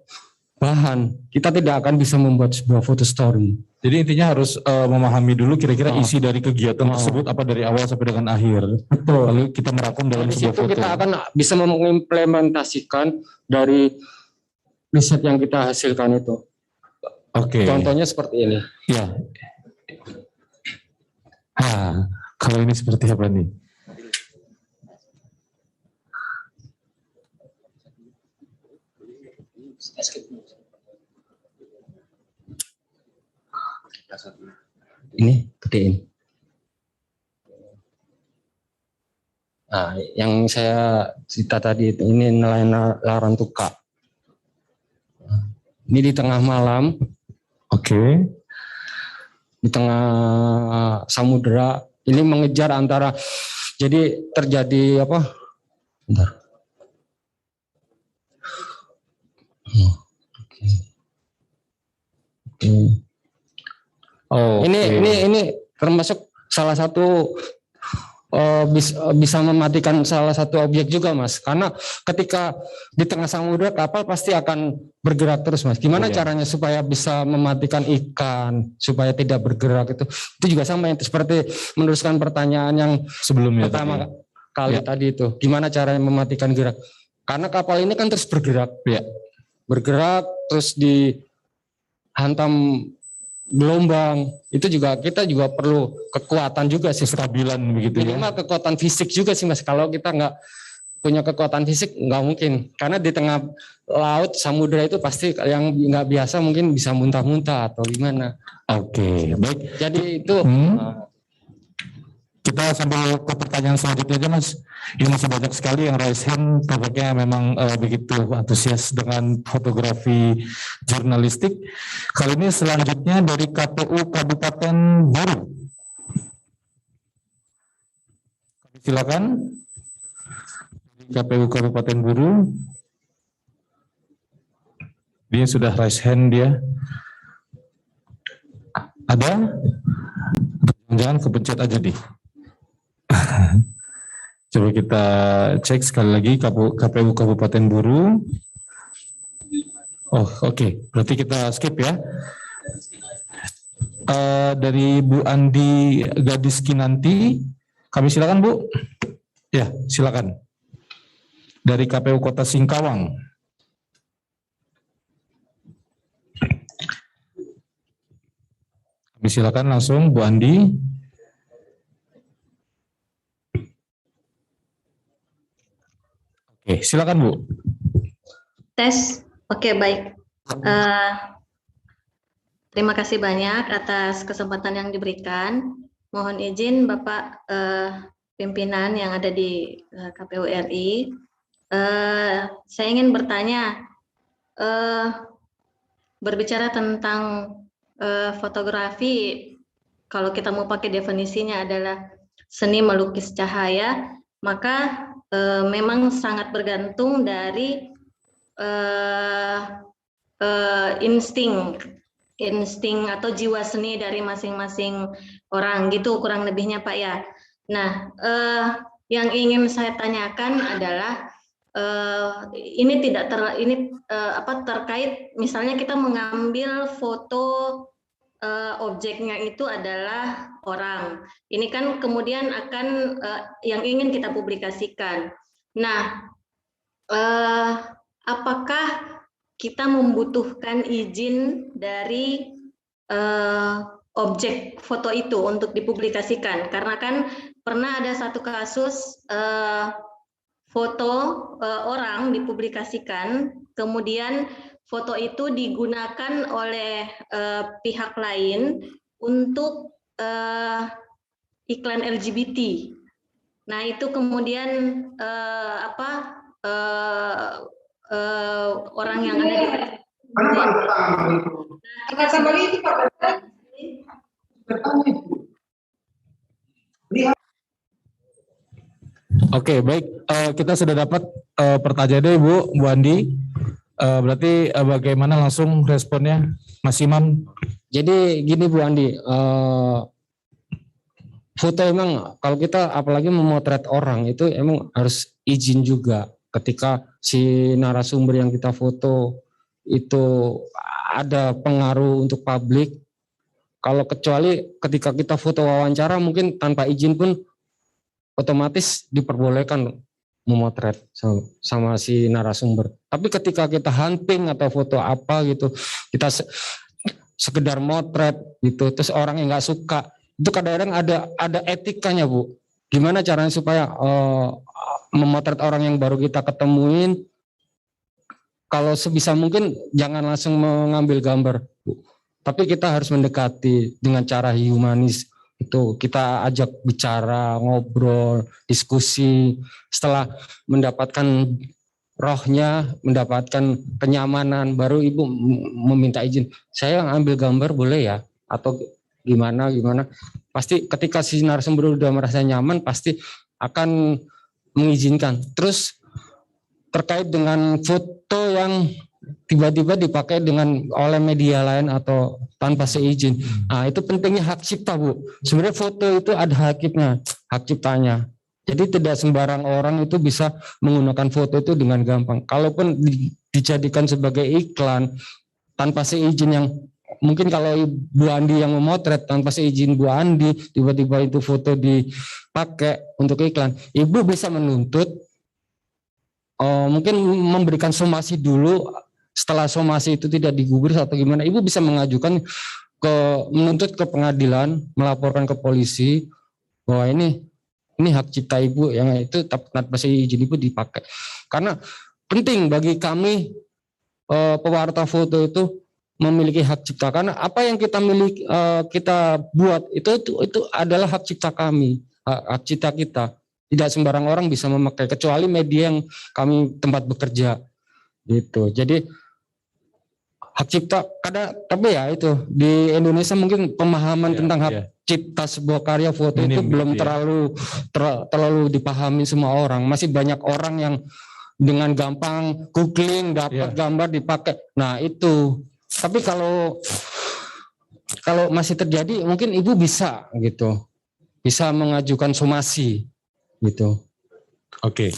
bahan, kita tidak akan bisa membuat sebuah foto story. Jadi intinya harus memahami dulu kira-kira isi dari kegiatan tersebut apa dari awal sampai dengan akhir. Betul. Lalu kita merangkum dalam sebuah foto. Kita akan bisa mengimplementasikan dari riset yang kita hasilkan itu. Oke. Contohnya seperti ini. Ya. Kalau ini seperti apa nih? Ini gedein. Nah, yang saya cerita tadi itu ini nelayan Larantuka. Ini di tengah malam. Oke. Di tengah samudera. Ini mengejar antara, jadi terjadi apa? Bentar. Oh, ini termasuk salah satu bisa mematikan salah satu objek juga, Mas. Karena ketika di tengah samudra kapal pasti akan bergerak terus, Mas. Gimana caranya supaya bisa mematikan ikan supaya tidak bergerak itu juga sama yang seperti meneruskan pertanyaan yang sebelumnya pertama kali tadi itu. Gimana caranya mematikan gerak? Karena kapal ini kan terus bergerak, bergerak terus dihantam gelombang, itu juga kita juga perlu kekuatan juga sih, kestabilan begitu ya. Minimal kekuatan fisik juga sih, Mas. Kalau kita nggak punya kekuatan fisik nggak mungkin, karena di tengah laut samudra itu pasti yang nggak biasa mungkin bisa muntah-muntah atau gimana. Oke, baik. Jadi itu kita sambil ke pertanyaan selanjutnya aja, Mas. Ini masih banyak sekali yang raise hand, tampaknya memang begitu antusias dengan fotografi jurnalistik. Kali ini selanjutnya dari KPU Kabupaten Buru. Silakan. KPU Kabupaten Buru. Dia sudah raise hand dia. Ada? Jangan kepencet aja deh. Coba kita cek sekali lagi KPU Kabupaten Buru. Oh, oke. Berarti kita skip ya. Dari Bu Andi Gadis Kinanti, kami silakan Bu. Ya, silakan. Dari KPU Kota Singkawang. Kami silakan langsung Bu Andi. Oke, silakan Bu. Tes, oke baik. Terima kasih banyak atas kesempatan yang diberikan. Mohon izin Bapak pimpinan yang ada di KPU RI. Saya ingin bertanya, berbicara tentang fotografi, kalau kita mau pakai definisinya adalah seni melukis cahaya, maka memang sangat bergantung dari insting atau jiwa seni dari masing-masing orang gitu kurang lebihnya Pak ya. Nah, yang ingin saya tanyakan adalah ini terkait misalnya kita mengambil foto objeknya itu adalah orang. Ini kan kemudian akan yang ingin kita publikasikan. Nah, apakah kita membutuhkan izin dari objek foto itu untuk dipublikasikan? Karena kan pernah ada satu kasus foto orang dipublikasikan, kemudian foto itu digunakan oleh pihak lain untuk iklan LGBT. Nah itu kemudian orang yang ada di Oke, baik. Kita sudah dapat pertanyaannya Bu Andi. Berarti bagaimana langsung responnya, Mas Imam? Jadi gini Bu Andi, foto emang kalau kita apalagi memotret orang itu emang harus izin juga. Ketika si narasumber yang kita foto itu ada pengaruh untuk publik. Kalau kecuali ketika kita foto wawancara mungkin tanpa izin pun otomatis diperbolehkan memotret sama si narasumber. Tapi ketika kita hunting atau foto apa gitu, kita sekedar motret gitu, terus orang yang nggak suka, itu kadang-kadang ada etikanya Bu. Gimana caranya supaya memotret orang yang baru kita ketemuin, kalau sebisa mungkin jangan langsung mengambil gambar Bu. Tapi kita harus mendekati dengan cara humanis. Itu kita ajak bicara, ngobrol, diskusi. Setelah mendapatkan rohnya, mendapatkan kenyamanan, baru Ibu meminta izin. Saya ambil gambar boleh ya? Atau gimana? Pasti ketika si narasumber udah merasa nyaman, pasti akan mengizinkan. Terus terkait dengan foto yang tiba-tiba dipakai oleh media lain atau tanpa seizin. Nah, itu pentingnya hak cipta, Bu. Sebenarnya foto itu ada hak ciptanya. Jadi tidak sembarang orang itu bisa menggunakan foto itu dengan gampang. Kalaupun dijadikan sebagai iklan tanpa seizin, yang mungkin kalau Bu Andi yang memotret tanpa seizin Bu Andi, tiba-tiba itu foto dipakai untuk iklan, Ibu bisa menuntut, mungkin memberikan somasi dulu. Setelah somasi itu tidak digubris atau gimana, Ibu bisa mengajukan menuntut ke pengadilan, melaporkan ke polisi bahwa ini hak cipta Ibu yang itu tanpa seizin Ibu dipakai. Karena penting bagi kami pewarta foto itu memiliki hak cipta, karena apa yang kita miliki, kita buat itu adalah hak cipta kami, hak cipta kita. Tidak sembarang orang bisa memakai kecuali media yang kami tempat bekerja gitu. Jadi hak cipta tapi ya itu di Indonesia mungkin pemahaman tentang hak cipta sebuah karya foto itu belum terlalu dipahami semua orang. Masih banyak orang yang dengan gampang googling dapat gambar dipakai. Nah itu. Tapi kalau masih terjadi, mungkin Ibu bisa gitu, bisa mengajukan somasi gitu. Oke.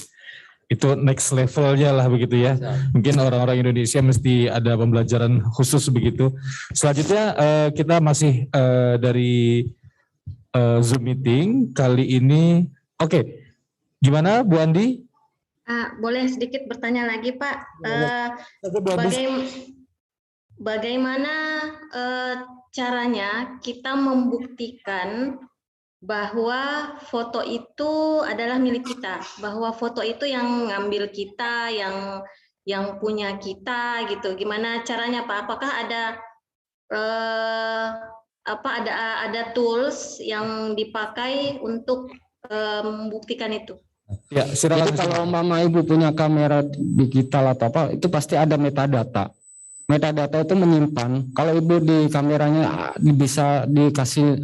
Itu next levelnya lah begitu ya. Mungkin orang-orang Indonesia mesti ada pembelajaran khusus begitu. Selanjutnya kita masih dari Zoom meeting kali ini. Oke. Gimana Bu Andi? Boleh sedikit bertanya lagi Pak. Bagaimana caranya kita membuktikan bahwa foto itu adalah milik kita, bahwa foto itu yang ngambil kita, yang punya kita gitu. Gimana caranya Pak? Apakah ada tools yang dipakai untuk membuktikan itu? Ya, jadi kalau Mama Ibu punya kamera digital atau apa, itu pasti ada metadata. Metadata itu menyimpan. Kalau Ibu di kameranya bisa dikasih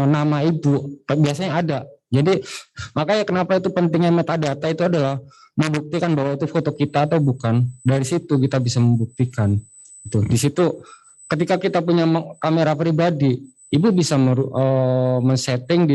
nama Ibu, biasanya ada. Jadi makanya kenapa itu pentingnya metadata itu adalah membuktikan bahwa itu foto kita atau bukan. Dari situ kita bisa membuktikan. Itu di situ ketika kita punya kamera pribadi, Ibu bisa men-setting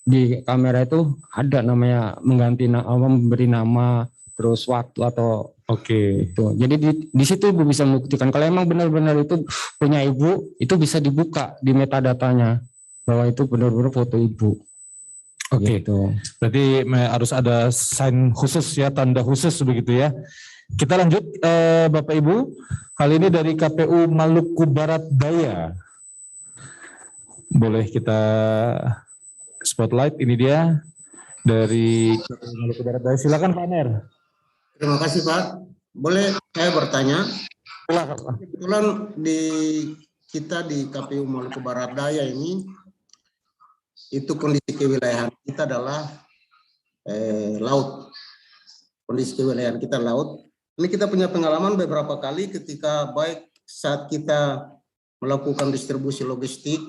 di kamera itu ada namanya mengganti memberi nama terus waktu atau itu. Jadi di situ Ibu bisa membuktikan kalau emang benar-benar itu punya Ibu, itu bisa dibuka di metadatanya bahwa itu benar-benar foto Ibu. Gitu. Berarti harus ada sign khusus ya, tanda khusus begitu ya. Kita lanjut Bapak Ibu, kali ini dari KPU Maluku Barat Daya. Boleh kita spotlight, ini dia dari KPU Maluku Barat Daya. Silakan Pak Ner. Terima kasih Pak. Boleh saya bertanya? Kebetulan kita di KPU Maluku Barat Daya ini, itu kondisi kewilayahan kita adalah laut. Kondisi kewilayahan kita laut. Ini kita punya pengalaman beberapa kali ketika baik saat kita melakukan distribusi logistik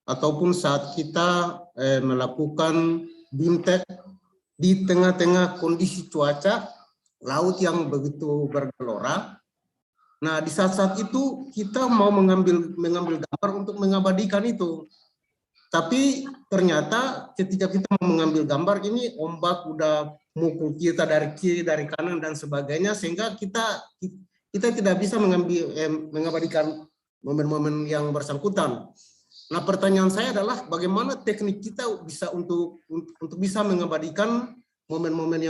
ataupun saat kita melakukan BIMTEK di tengah-tengah kondisi cuaca laut yang begitu bergelora. Nah, di saat-saat itu kita mau mengambil gambar untuk mengabadikan itu. Tapi ternyata ketika kita mengambil gambar ini ombak udah mukul kita dari kiri, dari kanan dan sebagainya, sehingga kita tidak bisa mengabadikan momen-momen yang bersangkutan. Nah, pertanyaan saya adalah bagaimana teknik kita bisa untuk bisa mengabadikan momen-momen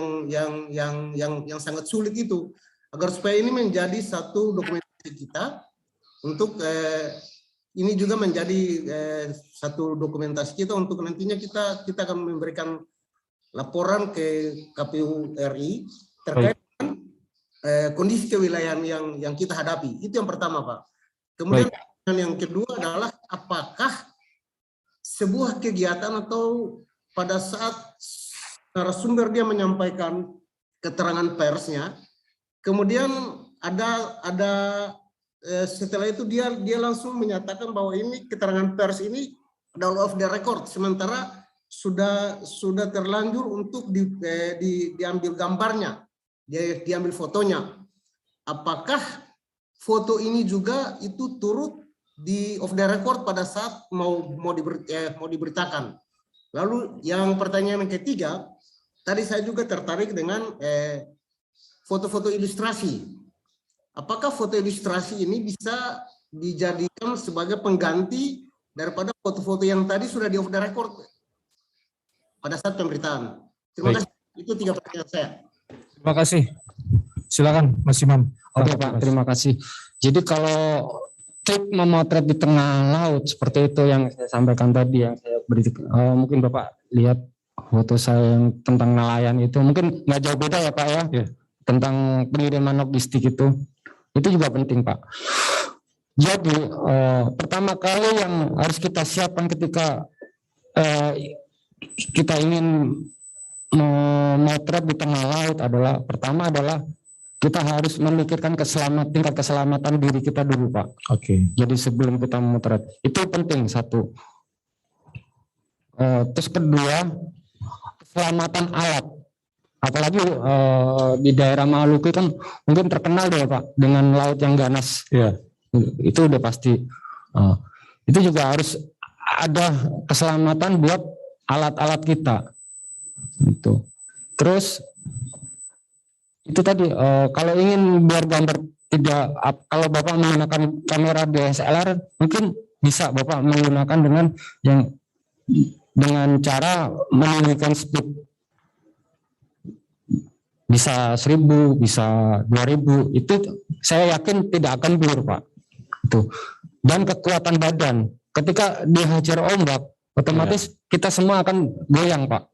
yang sangat sulit itu, agar supaya ini menjadi satu dokumentasi kita untuk ini juga menjadi satu dokumentasi kita untuk nantinya kita akan memberikan laporan ke KPU RI terkait dengan kondisi kewilayahan yang kita hadapi. Itu yang pertama, Pak. Kemudian yang kedua adalah apakah sebuah kegiatan atau pada saat narasumber dia menyampaikan keterangan persnya, kemudian ada setelah itu dia langsung menyatakan bahwa ini keterangan pers ini adalah off the record, sementara sudah terlanjur untuk diambil gambarnya, diambil fotonya. apakah foto ini juga itu turut di off the record pada saat mau diberitakan. Lalu yang pertanyaan yang ketiga, tadi saya juga tertarik dengan foto-foto ilustrasi. Apakah foto ilustrasi ini bisa dijadikan sebagai pengganti daripada foto-foto yang tadi sudah di off the record pada saat pemberitaan? Terima kasih. Itu 3 pertanyaan saya. Terima kasih. Silakan Mas Imam. Oke Pak, terima kasih. Jadi kalau trik memotret di tengah laut seperti itu yang saya sampaikan tadi, yang saya beri, mungkin Bapak lihat foto saya yang tentang nelayan itu, mungkin nggak jauh beda ya Pak ya, tentang pengiriman logistik itu juga penting Pak. Jadi pertama kali yang harus kita siapkan ketika kita ingin memotret di tengah laut adalah, pertama adalah kita harus memikirkan tingkat keselamatan diri kita dulu Pak. Oke. Jadi sebelum kita memotret, itu penting satu. Terus kedua, keselamatan alat. Apalagi di daerah Maluku kan mungkin terkenal deh Pak dengan laut yang ganas. Ya. Itu udah pasti. Itu juga harus ada keselamatan buat alat-alat kita. Gitu. Terus itu tadi kalau ingin biar gambar tidak, kalau Bapak menggunakan kamera DSLR mungkin bisa Bapak menggunakan dengan cara meninggikan speed, bisa 1000, bisa 2000, itu saya yakin tidak akan blur Pak. Itu. Dan kekuatan badan ketika dihajar ombak otomatis kita semua akan goyang Pak.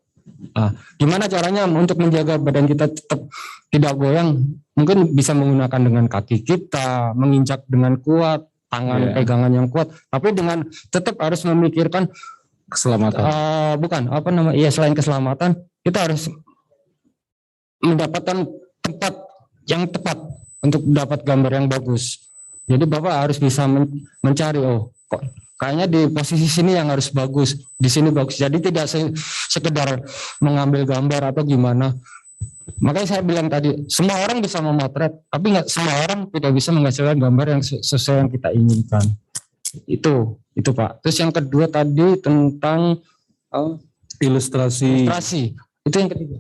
Gimana caranya untuk menjaga badan kita tetap tidak goyang? Mungkin bisa menggunakan dengan kaki kita, menginjak dengan kuat, tangan pegangan yang kuat, tapi dengan tetap harus memikirkan keselamatan. Selain keselamatan, kita harus mendapatkan tempat yang tepat untuk dapat gambar yang bagus. Jadi Bapak harus bisa mencari, kok kayaknya di posisi sini yang harus bagus, di sini bagus. Jadi tidak sekedar mengambil gambar atau gimana. Makanya saya bilang tadi, semua orang bisa memotret, tapi nggak semua orang tidak bisa menghasilkan gambar yang sesuai yang kita inginkan. Itu Pak. Terus yang kedua tadi tentang ilustrasi. Itu yang ketiga.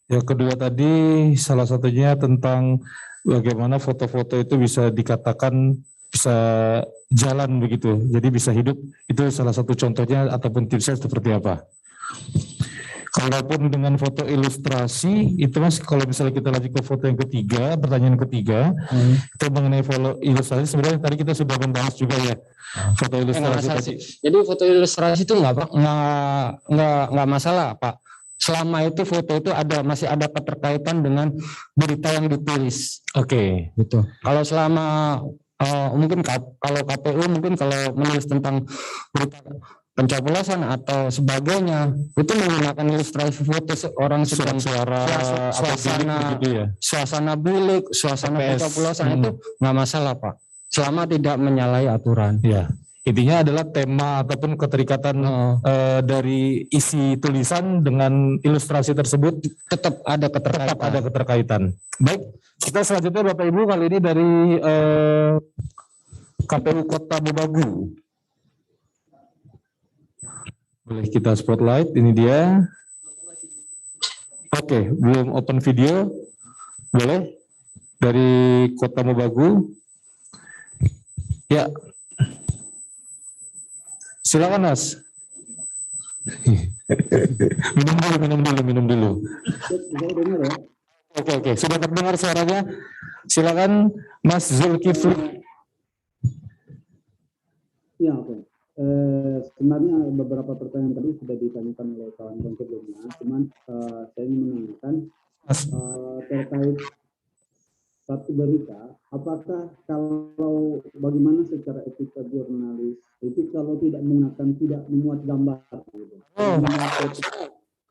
Yang kedua tadi salah satunya tentang bagaimana foto-foto itu bisa dikatakan bisa jalan begitu, jadi bisa hidup. Itu salah satu contohnya ataupun tipsnya seperti apa. Kalaupun dengan foto ilustrasi itu Mas, kalau misalnya kita lanjut ke foto yang ketiga, pertanyaan ketiga, itu mengenai foto ilustrasi, sebenarnya tadi kita sudah membahas juga ya foto ilustrasi tadi. Jadi foto ilustrasi itu nggak masalah Pak, selama itu foto itu masih ada keterkaitan dengan berita yang ditulis. Oke. Gitu. Kalau selama mungkin kalau KPU mungkin kalau menulis tentang berita pencoblosan atau sebagainya itu menggunakan ilustrasi foto orang sedang suasana bilik, suasana pencoblosan itu nggak masalah Pak, selama tidak menyalahi aturan. Ya, intinya adalah tema ataupun keterikatan dari isi tulisan dengan ilustrasi tersebut tetap ada keterkaitan. Baik, kita selanjutnya Bapak Ibu kali ini dari KPU Kota Mobagu. Boleh kita spotlight, ini dia. Oke, belum open video. Boleh? Dari Kota Mobagu. Ya. Silakan Mas. Minum dulu. Oke, sudah terdengar suaranya. Silakan Mas Zulkifli. Ya, oke. Sebenarnya beberapa pertanyaan tadi sudah ditanyakan oleh kawan-kawan sebelumnya, cuman saya ingin menanyakan terkait satu berita, apakah kalau bagaimana secara etika jurnalis itu kalau tidak memuat gambar gitu.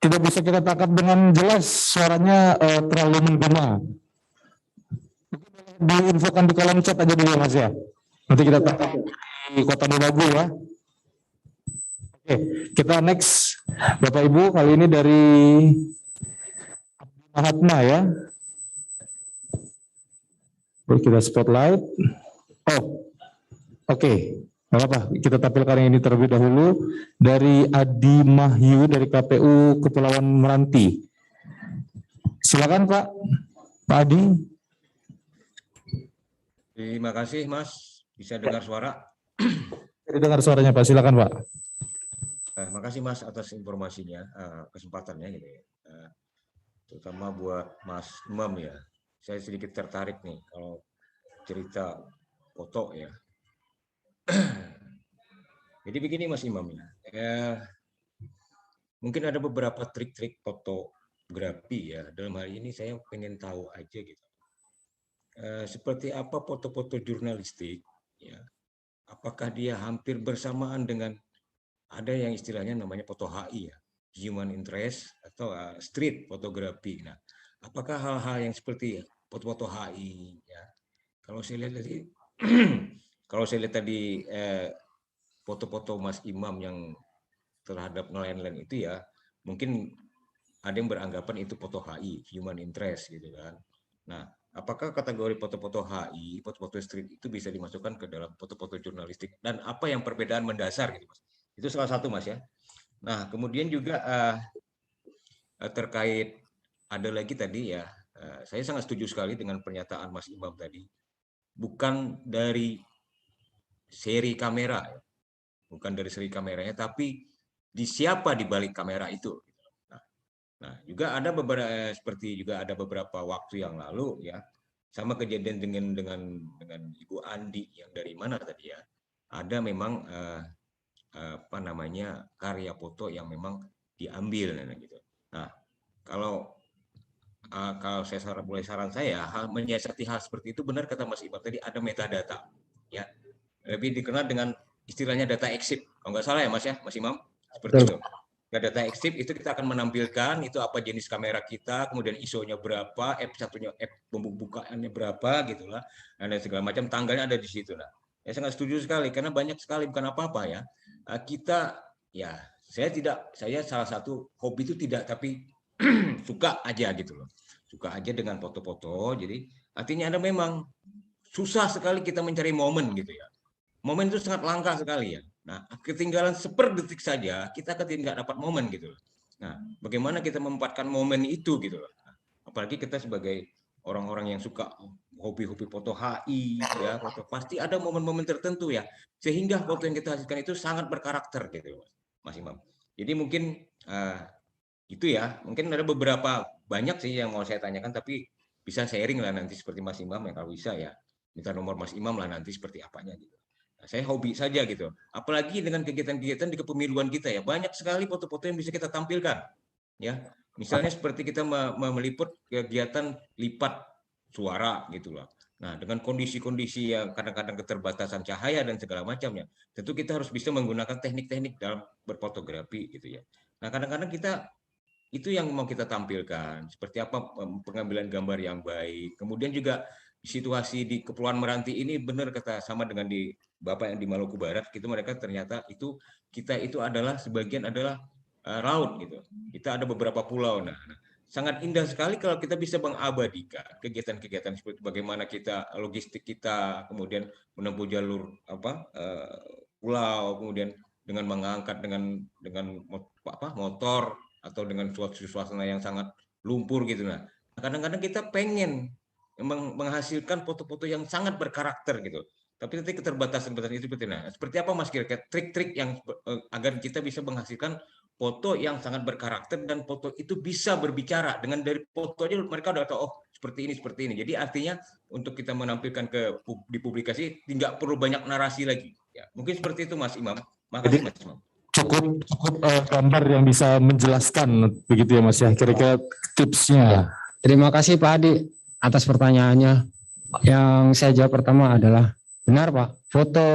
Tidak bisa kita tangkap dengan jelas, suaranya terlalu menggema. Diinfokan di kolom chat aja dulu Mas ya. Nanti kita tangkap di Kota Mobagu ya. Oke, kita next Bapak Ibu, kali ini dari Mahatma ya. Kita spotlight. Oh, oke. Nggak apa-apa, kita tampilkan yang ini terlebih dahulu dari Adi Mahyu dari KPU Kepulauan Meranti. Silakan Pak Adi. Terima kasih Mas, bisa dengar suara? Dengar suaranya Pak, silakan Pak. Terima kasih Mas atas informasinya, kesempatannya gitu ya. Terutama buat Mas Imam ya. Saya sedikit tertarik nih kalau cerita foto ya. Jadi begini Mas Imam ya. Mungkin ada beberapa trik-trik fotografi ya. Dalam hal ini saya pengen tahu aja gitu. Seperti apa foto-foto jurnalistik ya. Apakah dia hampir bersamaan dengan ada yang istilahnya namanya foto HI ya, human interest atau street fotografi. Nah, apakah hal-hal yang seperti foto-foto HI ya? Kalau saya lihat tadi kalau saya lihat tadi foto-foto Mas Imam yang terhadap nelayan-nelayan itu ya, mungkin ada yang beranggapan itu foto HI, human interest gitu kan. Nah, apakah kategori foto-foto HI, foto-foto street itu bisa dimasukkan ke dalam foto-foto jurnalistik dan apa yang perbedaan mendasar gitu Mas? Itu salah satu Mas ya. Nah, kemudian juga terkait ada lagi tadi ya, saya sangat setuju sekali dengan pernyataan Mas Imam tadi. Bukan dari seri kamera, bukan dari seri kameranya, tapi di siapa di balik kamera itu. Nah, juga ada beberapa seperti juga ada beberapa waktu yang lalu ya, sama kejadian dengan Ibu Andi yang dari mana tadi ya, ada memang apa namanya karya foto yang memang diambil gitu. Nah, kalau saya mulai saran saya menyiasati hal seperti itu benar kata Mas Imam tadi ada metadata ya, lebih dikenal dengan istilahnya data exhibit kalau nggak salah ya Mas Imam seperti itu. Data exhibit itu kita akan menampilkan itu apa jenis kamera kita, kemudian ISO-nya berapa, f1-nya pembukaannya berapa gitulah, dan segala macam tanggalnya ada di situ lah. Ya sangat setuju sekali karena banyak sekali bukan apa-apa ya. Kita ya saya salah satu hobi itu tidak tapi suka aja gitu loh. Suka aja dengan foto-foto. Jadi artinya ada memang susah sekali kita mencari momen gitu ya. Momen itu sangat langka sekali ya. Nah, ketinggalan seperdetik saja kita tidak dapat momen gitu loh. Nah, bagaimana kita memanfaatkan momen itu gitu loh. Nah, apalagi kita sebagai orang-orang yang suka hobi-hobi foto HI ya, foto pasti ada momen-momen tertentu ya. Sehingga foto yang kita hasilkan itu sangat berkarakter gitu loh, Mas Imam. Jadi mungkin itu ya, mungkin ada beberapa banyak sih yang mau saya tanyakan tapi bisa sharing lah nanti seperti Mas Imam ya kalau bisa ya. Minta nomor Mas Imam lah nanti seperti apanya gitu. Nah, saya hobi saja gitu. Apalagi dengan kegiatan-kegiatan di kepemiluan kita ya, banyak sekali foto-foto yang bisa kita tampilkan. Ya, misalnya seperti kita meliput kegiatan lipat suara gitu loh. Nah, dengan kondisi-kondisi yang kadang-kadang keterbatasan cahaya dan segala macamnya, tentu kita harus bisa menggunakan teknik-teknik dalam berfotografi gitu ya. Nah, kadang-kadang kita itu yang mau kita tampilkan, seperti apa pengambilan gambar yang baik. Kemudian juga situasi di Kepulauan Meranti ini benar kata sama dengan di Bapak yang di Maluku Barat, gitu mereka ternyata itu kita itu adalah sebagian adalah laut gitu. Kita ada beberapa pulau. Nah, sangat indah sekali kalau kita bisa mengabadikan kegiatan-kegiatan seperti bagaimana kita logistik kita, kemudian menempuh jalur pulau, kemudian dengan mengangkat dengan motor atau dengan suasana yang sangat lumpur gitu. Nah, kadang-kadang kita pengen menghasilkan foto-foto yang sangat berkarakter gitu. Tapi nanti keterbatasan itu seperti apa Mas kira-kira trik-trik yang agar kita bisa menghasilkan foto yang sangat berkarakter dan foto itu bisa berbicara dengan dari foto aja mereka udah tahu oh seperti ini. Jadi artinya untuk kita menampilkan di publikasi tidak perlu banyak narasi lagi. Ya, mungkin seperti itu Mas Imam. Makasih Mas Imam. Cukup gambar yang bisa menjelaskan begitu ya Mas ya, kira-kira tipsnya. Terima kasih Pak Adi atas pertanyaannya. Yang saya jawab pertama adalah benar Pak, foto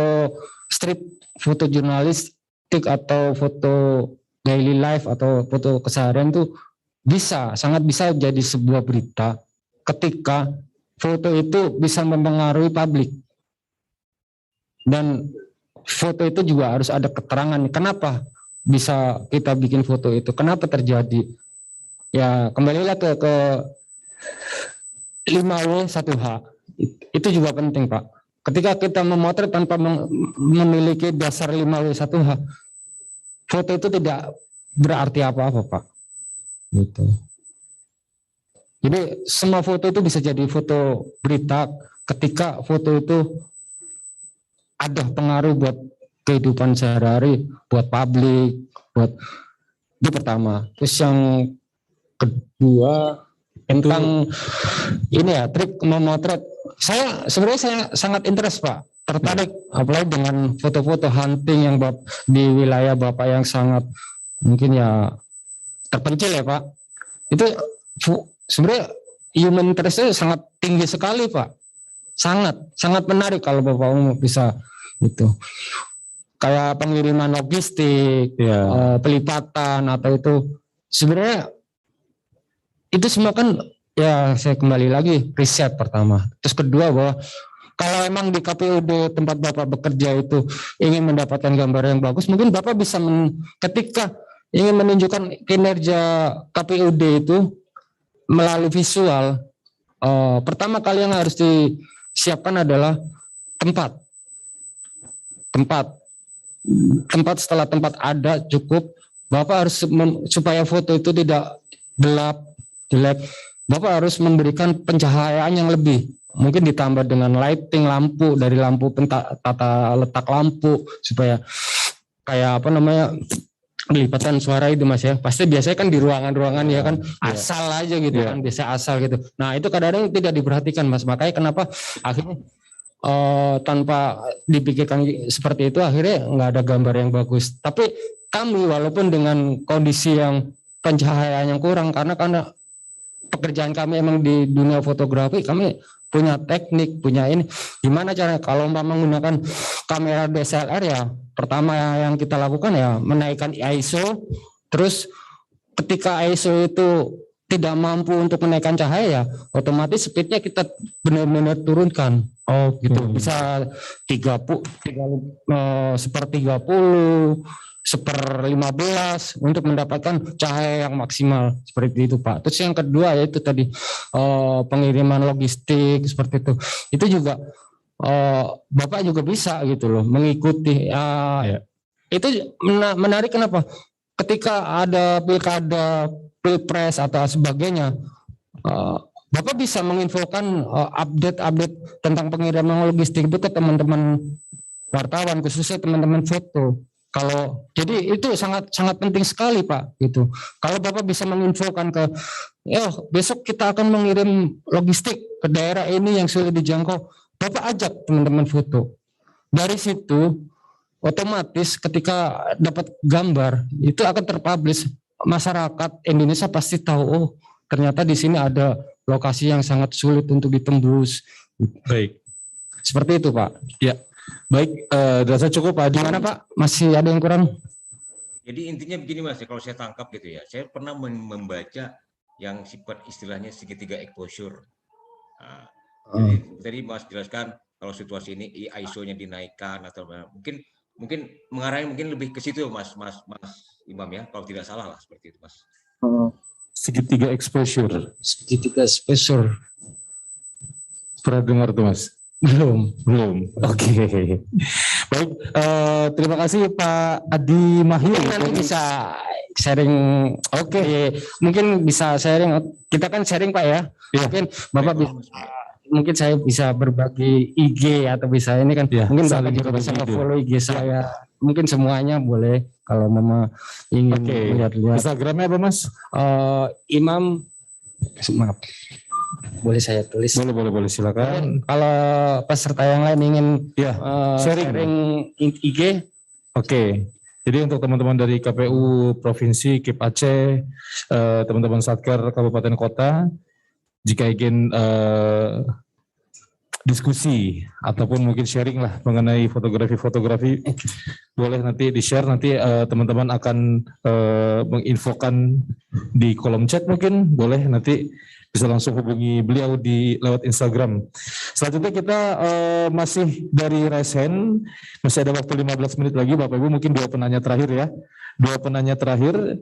street, foto jurnalistik atau foto daily life atau foto keseharian itu sangat bisa jadi sebuah berita ketika foto itu bisa mempengaruhi publik. Dan foto itu juga harus ada keterangan. Kenapa bisa kita bikin foto itu? Kenapa terjadi? Ya kembalilah ke 5W1H. Itu juga penting, Pak. Ketika kita memotret tanpa memiliki dasar 5W1H, foto itu tidak berarti apa-apa, Pak. Gitu. Jadi semua foto itu bisa jadi foto berita ketika foto itu ada pengaruh buat kehidupan sehari-hari, buat publik, buat itu pertama. Terus yang kedua tentang ini ya, trik memotret. Sebenarnya saya sangat interest, Pak, tertarik apalagi dengan foto-foto hunting yang di wilayah Bapak yang sangat mungkin ya terpencil ya, Pak. Itu sebenarnya human interest-nya sangat tinggi sekali, Pak. Sangat menarik kalau Bapak umum bisa itu. Kayak pengiriman logistik, pelipatan atau itu sebenarnya itu semua kan ya saya kembali lagi riset pertama. Terus kedua bahwa kalau emang di KPUD tempat Bapak bekerja itu ingin mendapatkan gambar yang bagus, mungkin Bapak bisa ketika ingin menunjukkan kinerja KPUD itu melalui visual, pertama kali yang harus disiapkan adalah tempat. Setelah tempat ada cukup, Bapak harus supaya foto itu tidak gelap, jelek, Bapak harus memberikan pencahayaan yang lebih. Mungkin ditambah dengan lighting lampu, dari lampu tata letak lampu supaya kayak pelipatan suara itu, Mas ya. Pasti biasanya kan di ruangan-ruangan ya kan asal aja gitu kan, biasa asal gitu. Nah, itu kadang-kadang tidak diperhatikan, Mas. Makanya kenapa akhirnya tanpa dipikirkan seperti itu akhirnya nggak ada gambar yang bagus. Tapi kami walaupun dengan kondisi yang pencahayaan yang kurang karena pekerjaan kami emang di dunia fotografi, kami punya teknik, punya ini. Gimana caranya kalau menggunakan kamera DSLR ya, pertama yang kita lakukan ya menaikkan ISO, terus ketika ISO itu tidak mampu untuk menaikkan cahaya ya, otomatis speednya kita benar-benar turunkan. Oh gitu, bisa 30, 1/30, 1/15 untuk mendapatkan cahaya yang maksimal seperti itu, Pak. Terus yang kedua yaitu tadi pengiriman logistik seperti itu. Itu juga Bapak juga bisa gitu loh mengikuti. Itu menarik kenapa? Ketika ada pilkada, pilpres atau sebagainya, Bapak bisa menginfokan update tentang pengiriman logistik itu ke teman-teman wartawan, khususnya teman-teman foto. Jadi itu sangat penting sekali, Pak, gitu. Kalau Bapak bisa menginfokan besok kita akan mengirim logistik ke daerah ini yang sulit dijangkau, Bapak ajak teman-teman foto. Dari situ otomatis ketika dapat gambar itu akan terpublish, masyarakat Indonesia pasti tahu, ternyata di sini ada lokasi yang sangat sulit untuk ditembus. Baik. Seperti itu, Pak. Ya. Baik, rasa cukup, Pak. Gimana, Pak? Masih ada yang kurang? Jadi intinya begini, Mas, kalau saya tangkap gitu ya. Saya pernah membaca yang sifat istilahnya segitiga exposure. Nah, jadi tadi Mas jelaskan kalau situasi ini ISO-nya dinaikkan atau mungkin mengarahnya mungkin lebih ke situ, Mas Imam ya, kalau tidak salah lah seperti itu, Mas. Segitiga exposure. Segitiga exposure. Pernah dengar tuh, Mas? Belum. Oke. Baik, terima kasih Pak Adi Mahir. Nanti bisa sharing. Oke. Mungkin bisa sharing. Kita kan sharing, Pak ya. Mungkin Bapak mungkin saya bisa berbagi IG atau bisa ini kan. Mungkin Bapak juga bisa follow IG saya. Mungkin semuanya boleh kalau Mama ingin lihat-lihat. Instagramnya apa, Mas? Imam. Maaf. Boleh saya tulis? Boleh, silakan. Kalau peserta yang lain ingin sharing IG. Oke. Jadi untuk teman-teman dari KPU Provinsi, KIP Aceh, teman-teman Satker Kabupaten Kota, jika ingin diskusi ataupun mungkin sharing lah mengenai fotografi, boleh nanti di-share, nanti teman-teman akan menginfokan di kolom chat, mungkin boleh nanti bisa langsung hubungi beliau lewat Instagram. Selanjutnya kita masih dari raise hand, masih ada waktu 15 menit lagi, Bapak Ibu, mungkin 2 penanya terakhir ya. 2 penanya terakhir,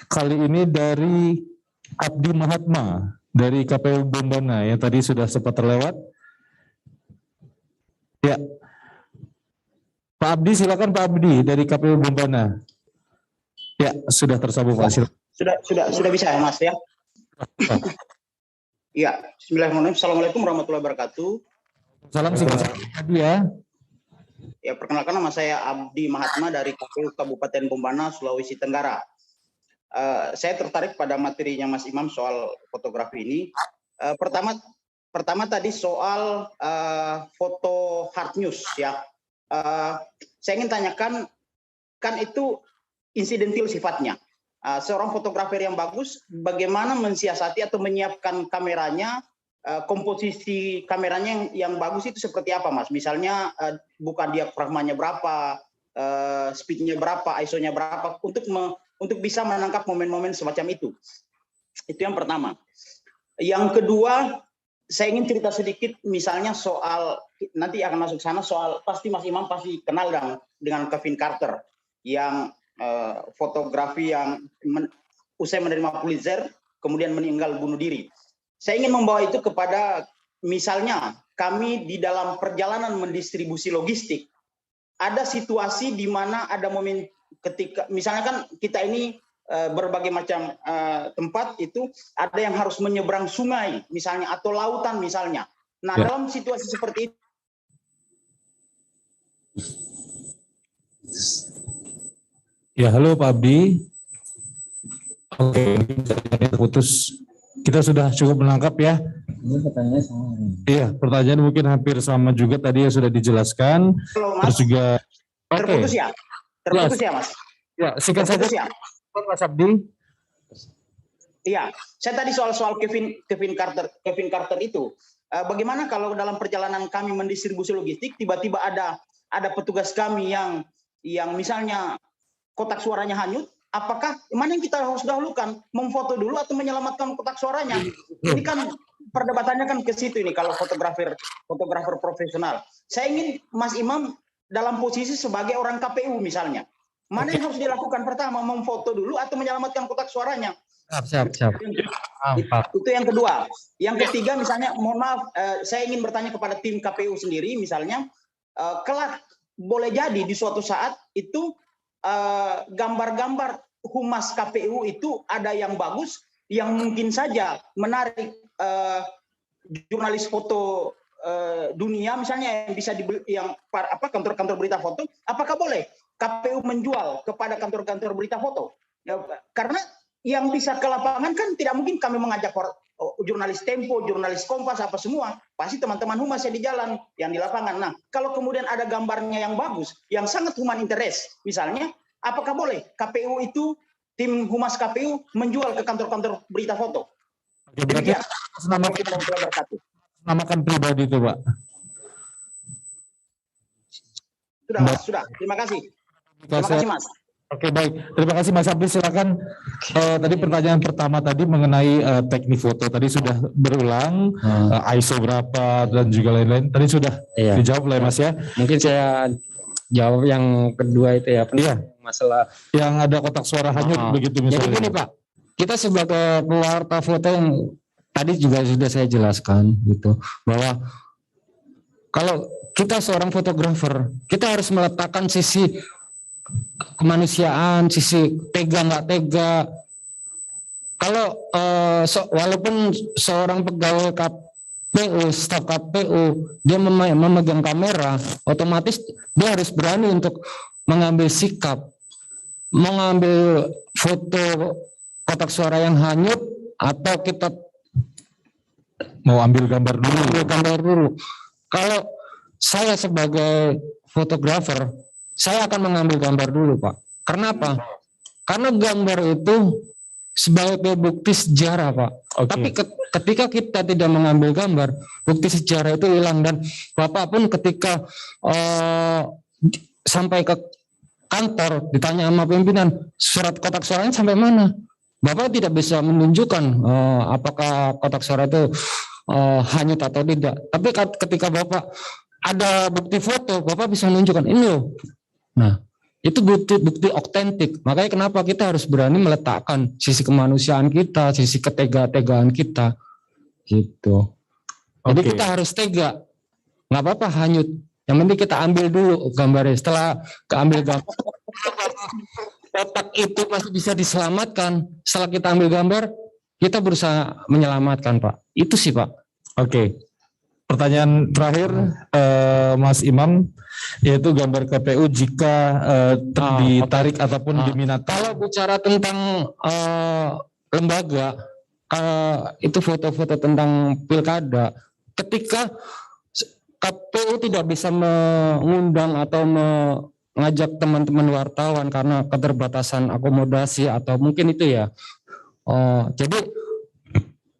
kali ini dari Abdi Mahatma, dari KPU Bombana, yang tadi sudah sempat terlewat. Pak Abdi, silakan Pak Abdi dari KPU Bombana. Ya, sudah tersambung Pak. Sudah bisa ya Mas ya? Iya, bismillahirrahmanirrahim. Assalamualaikum warahmatullahi wabarakatuh. Salam singkat Abdi ya. Ya, perkenalkan nama saya Abdi Mahatma dari KPU Kabupaten Bombana, Sulawesi Tenggara. Saya tertarik pada materinya Mas Imam soal fotografi ini. Pertama tadi soal foto hard news ya. Saya ingin tanyakan, kan itu insidentil sifatnya. Seorang fotografer yang bagus, bagaimana mensiasati atau menyiapkan kameranya, komposisi kameranya yang bagus itu seperti apa, Mas? Misalnya buka diafragmanya berapa, speednya berapa, ISO-nya berapa, untuk bisa menangkap momen-momen semacam itu. Itu yang pertama. Yang kedua, saya ingin cerita sedikit, misalnya soal, nanti akan masuk sana, soal pasti Mas Imam pasti kenal dengan Kevin Carter, yang fotografi yang usai menerima Pulitzer, kemudian meninggal bunuh diri. Saya ingin membawa itu kepada, misalnya, kami di dalam perjalanan mendistribusi logistik, ada situasi di mana ada momen ketika, misalnya kan kita ini berbagai macam tempat itu, ada yang harus menyeberang sungai, misalnya, atau lautan misalnya. Nah, dalam situasi seperti itu, Ya, halo Pak Abdi. Oke, putus. Kita sudah cukup menangkap ya. Ini pertanyaannya sama. Iya, pertanyaan mungkin hampir sama juga tadi yang sudah dijelaskan. halo, Mas, Terus juga, terputus ya? Terputus ya, Mas? Ya, singkat saja Terputus ya? Mas Abdi. Iya, saya tadi soal Kevin Carter itu, bagaimana kalau dalam perjalanan kami mendistribusi logistik, tiba-tiba ada petugas kami yang misalnya kotak suaranya hanyut, apakah mana yang kita harus dahulukan, memfoto dulu atau menyelamatkan kotak suaranya? Ini kan perdebatannya kan ke situ ini kalau fotografer profesional. Saya ingin Mas Imam dalam posisi sebagai orang KPU misalnya, mana yang harus dilakukan pertama, memfoto dulu atau menyelamatkan kotak suaranya? Siap. Itu yang kedua. Yang ketiga misalnya, mohon maaf, saya ingin bertanya kepada tim KPU sendiri misalnya, kelak boleh jadi di suatu saat itu gambar-gambar humas KPU itu ada yang bagus, yang mungkin saja menarik jurnalis foto dunia misalnya yang bisa dibeli, yang kantor-kantor berita foto, apakah boleh KPU menjual kepada kantor-kantor berita foto? Ya, karena yang bisa ke lapangan kan tidak mungkin kami mengajak jurnalis Tempo, jurnalis Kompas, apa semua. Pasti teman-teman humas yang di jalan, yang di lapangan. Nah, kalau kemudian ada gambarnya yang bagus, yang sangat human interest, misalnya, apakah boleh KPU itu, tim humas KPU, menjual ke kantor-kantor berita foto? Oke, berarti namakan pribadi itu, Pak. Sudah, Mas, sudah. Terima kasih. Terima kasih, Mas. Oke, baik. Terima kasih Mas Abdi. Silakan. Tadi pertanyaan pertama tadi mengenai teknik foto tadi sudah berulang, ISO berapa dan juga lain-lain. Tadi sudah dijawab oleh Mas ya. Mungkin saya jawab yang kedua itu ya, masalah yang ada kotak suara hanyut begitu misalnya. Jadi gini Pak, kita sebagai pewarta foto yang tadi juga sudah saya jelaskan gitu, bahwa kalau kita seorang fotografer, kita harus meletakkan sisi kemanusiaan, sisi tega nggak tega. Kalau walaupun seorang pegawai KPU, staf KPU, dia memegang kamera, otomatis dia harus berani untuk mengambil sikap, mengambil foto kotak suara yang hanyut, atau kita mau ambil gambar dulu. Kalau saya sebagai fotografer, saya akan mengambil gambar dulu, Pak. Kenapa? Karena gambar itu sebagai bukti sejarah, Pak. Okay. Tapi ketika kita tidak mengambil gambar, bukti sejarah itu hilang. Dan Bapak pun ketika sampai ke kantor, ditanya sama pimpinan, surat kotak suaranya sampai mana? Bapak tidak bisa menunjukkan apakah kotak suara itu hanyut atau tidak. Tapi ketika Bapak ada bukti foto, Bapak bisa menunjukkan ini loh. Nah, itu bukti otentik. Makanya kenapa kita harus berani meletakkan sisi kemanusiaan kita, sisi ketega-tegaan kita, gitu. Jadi kita harus tega. Nggak apa-apa hanyut. Yang penting kita ambil dulu gambarnya. Setelah keambil gambar, kotak itu masih bisa diselamatkan. Setelah kita ambil gambar, kita berusaha menyelamatkan, Pak. Itu sih, Pak. Oke. Pertanyaan terakhir, Mas Imam, yaitu gambar KPU jika ditarik ataupun diminati. Kalau bicara tentang lembaga, itu foto-foto tentang pilkada, ketika KPU tidak bisa mengundang atau mengajak teman-teman wartawan karena keterbatasan akomodasi atau mungkin itu ya. Jadi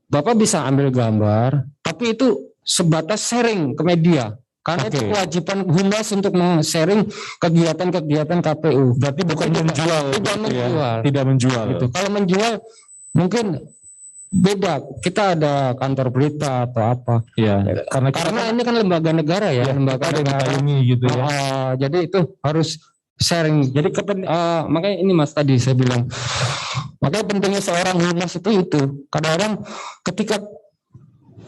Bapak bisa ambil gambar, tapi itu sebatas sharing ke media. Karena itu kewajiban Humas untuk men-sharing kegiatan-kegiatan KPU. Berarti bukan menjual. Tidak menjual. Ya, tidak menjual. Gitu. Kalau menjual mungkin beda. Kita ada kantor berita atau apa. Ya, karena ini kan lembaga negara ya, lembaga negara ini gitu ya. Jadi itu harus sharing. Jadi makanya ini Mas tadi saya bilang. Makanya pentingnya seorang Humas itu. Kadang-kadang ketika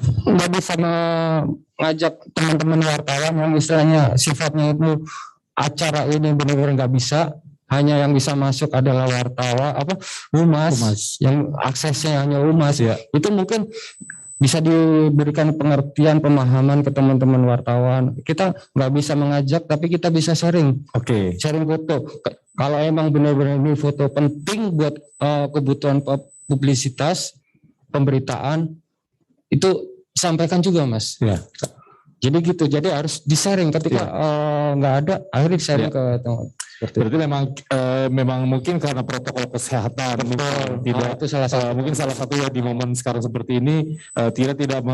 nggak bisa mengajak teman-teman wartawan yang istilahnya sifatnya itu acara ini benar-benar nggak bisa, hanya yang bisa masuk adalah wartawan Humas yang aksesnya hanya Humas ya. Itu mungkin bisa diberikan pengertian pemahaman ke teman-teman wartawan. Kita nggak bisa mengajak tapi kita bisa sharing. Sharing foto. Kalau emang benar-benar ini foto penting buat kebutuhan publisitas pemberitaan itu sampaikan juga Mas. Ya. Jadi gitu. Jadi harus di-sharing ketika nggak ada akhirnya di-sharing ke teman. Berarti memang mungkin karena protokol kesehatan tidak itu salah satu. Mungkin salah satu ya di momen sekarang seperti ini tidak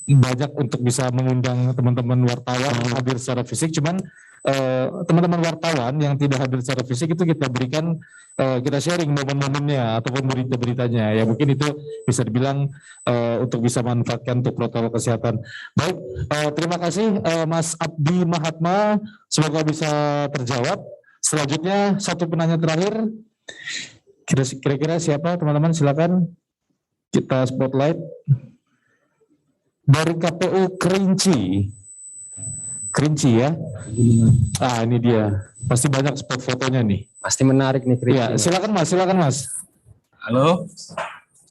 banyak untuk bisa mengundang teman-teman wartawan hadir secara fisik, cuman teman-teman wartawan yang tidak hadir secara fisik itu kita berikan kita sharing momen-momennya ataupun berita-beritanya ya, mungkin itu bisa dibilang untuk bisa manfaatkan untuk protokol kesehatan. Baik, terima kasih Mas Abdi Mahatma, semoga bisa terjawab. Selanjutnya satu penanya terakhir, kira-kira siapa teman-teman, silakan kita spotlight. Dari KPU Kerinci ya. Ini dia. Pasti banyak spot fotonya nih. Pasti menarik nih Kerinci. Ya, silakan Mas. Halo.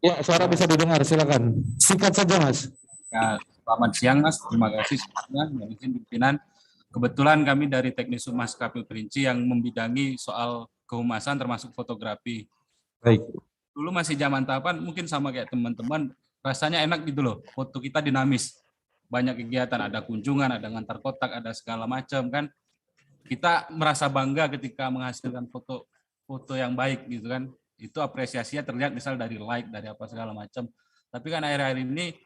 Ya, suara bisa didengar, silakan. Singkat saja Mas. Ya, selamat siang Mas. Terima kasih sebelumnya yang izin pimpinan. Kebetulan kami dari Teknik Humas KPU Kerinci yang membidangi soal kehumasan termasuk fotografi. Baik. Dulu masih zaman tahapan mungkin sama kayak teman-teman, rasanya enak gitu loh. Foto kita dinamis. Banyak kegiatan, ada kunjungan, ada ngantar kotak, ada segala macam kan. Kita merasa bangga ketika menghasilkan foto yang baik gitu kan. Itu apresiasinya terlihat misal dari like, dari apa segala macam. Tapi kan akhir-akhir ini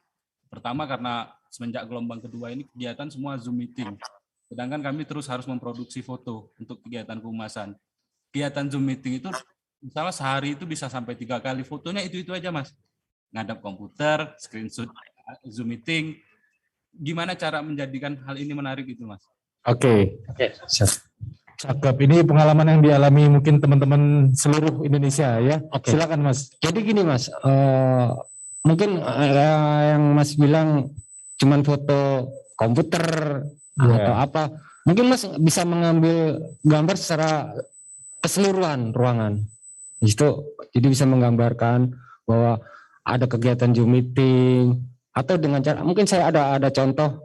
pertama karena semenjak gelombang kedua ini kegiatan semua Zoom meeting. Sedangkan kami terus harus memproduksi foto untuk kegiatan kehumasan. Kegiatan Zoom meeting itu misalnya sehari itu bisa sampai 3 kali, fotonya itu aja Mas. Ngadap komputer, screenshot Zoom meeting. Gimana cara menjadikan hal ini menarik itu Mas? Oke. Cakep. Ini pengalaman yang dialami mungkin teman-teman seluruh Indonesia ya. Silakan Mas. Jadi gini Mas, mungkin yang Mas bilang cuman foto komputer atau apa, mungkin Mas bisa mengambil gambar secara keseluruhan ruangan. Itu jadi bisa menggambarkan bahwa ada kegiatan Zoom meeting atau dengan cara mungkin saya ada contoh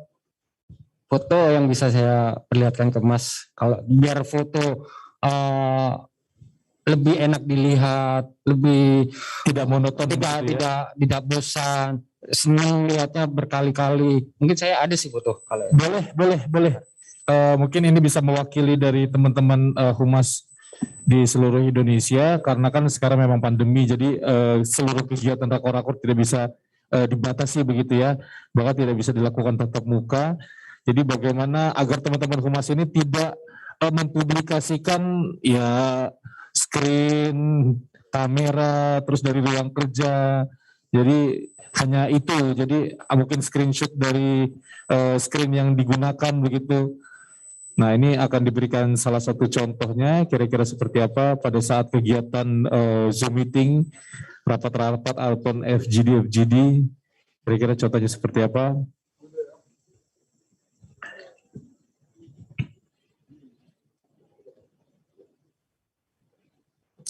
foto yang bisa saya perlihatkan ke Mas, kalau biar foto lebih enak dilihat, lebih tidak monoton, tidak bosan, senang lihatnya berkali-kali. Mungkin saya ada sih foto kalau boleh. Mungkin ini bisa mewakili dari teman-teman humas di seluruh Indonesia, karena kan sekarang memang pandemi, jadi seluruh kegiatan rakor-rakor tidak bisa dibatasi begitu ya, bahkan tidak bisa dilakukan tatap muka. Jadi bagaimana agar teman-teman humas ini tidak mempublikasikan ya screen, kamera, terus dari ruang kerja. Jadi hanya itu. Jadi mungkin screenshot dari screen yang digunakan begitu. Nah, ini akan diberikan salah satu contohnya kira-kira seperti apa pada saat kegiatan Zoom meeting, rapat-rapat ataupun FGD. Kira-kira contohnya seperti apa?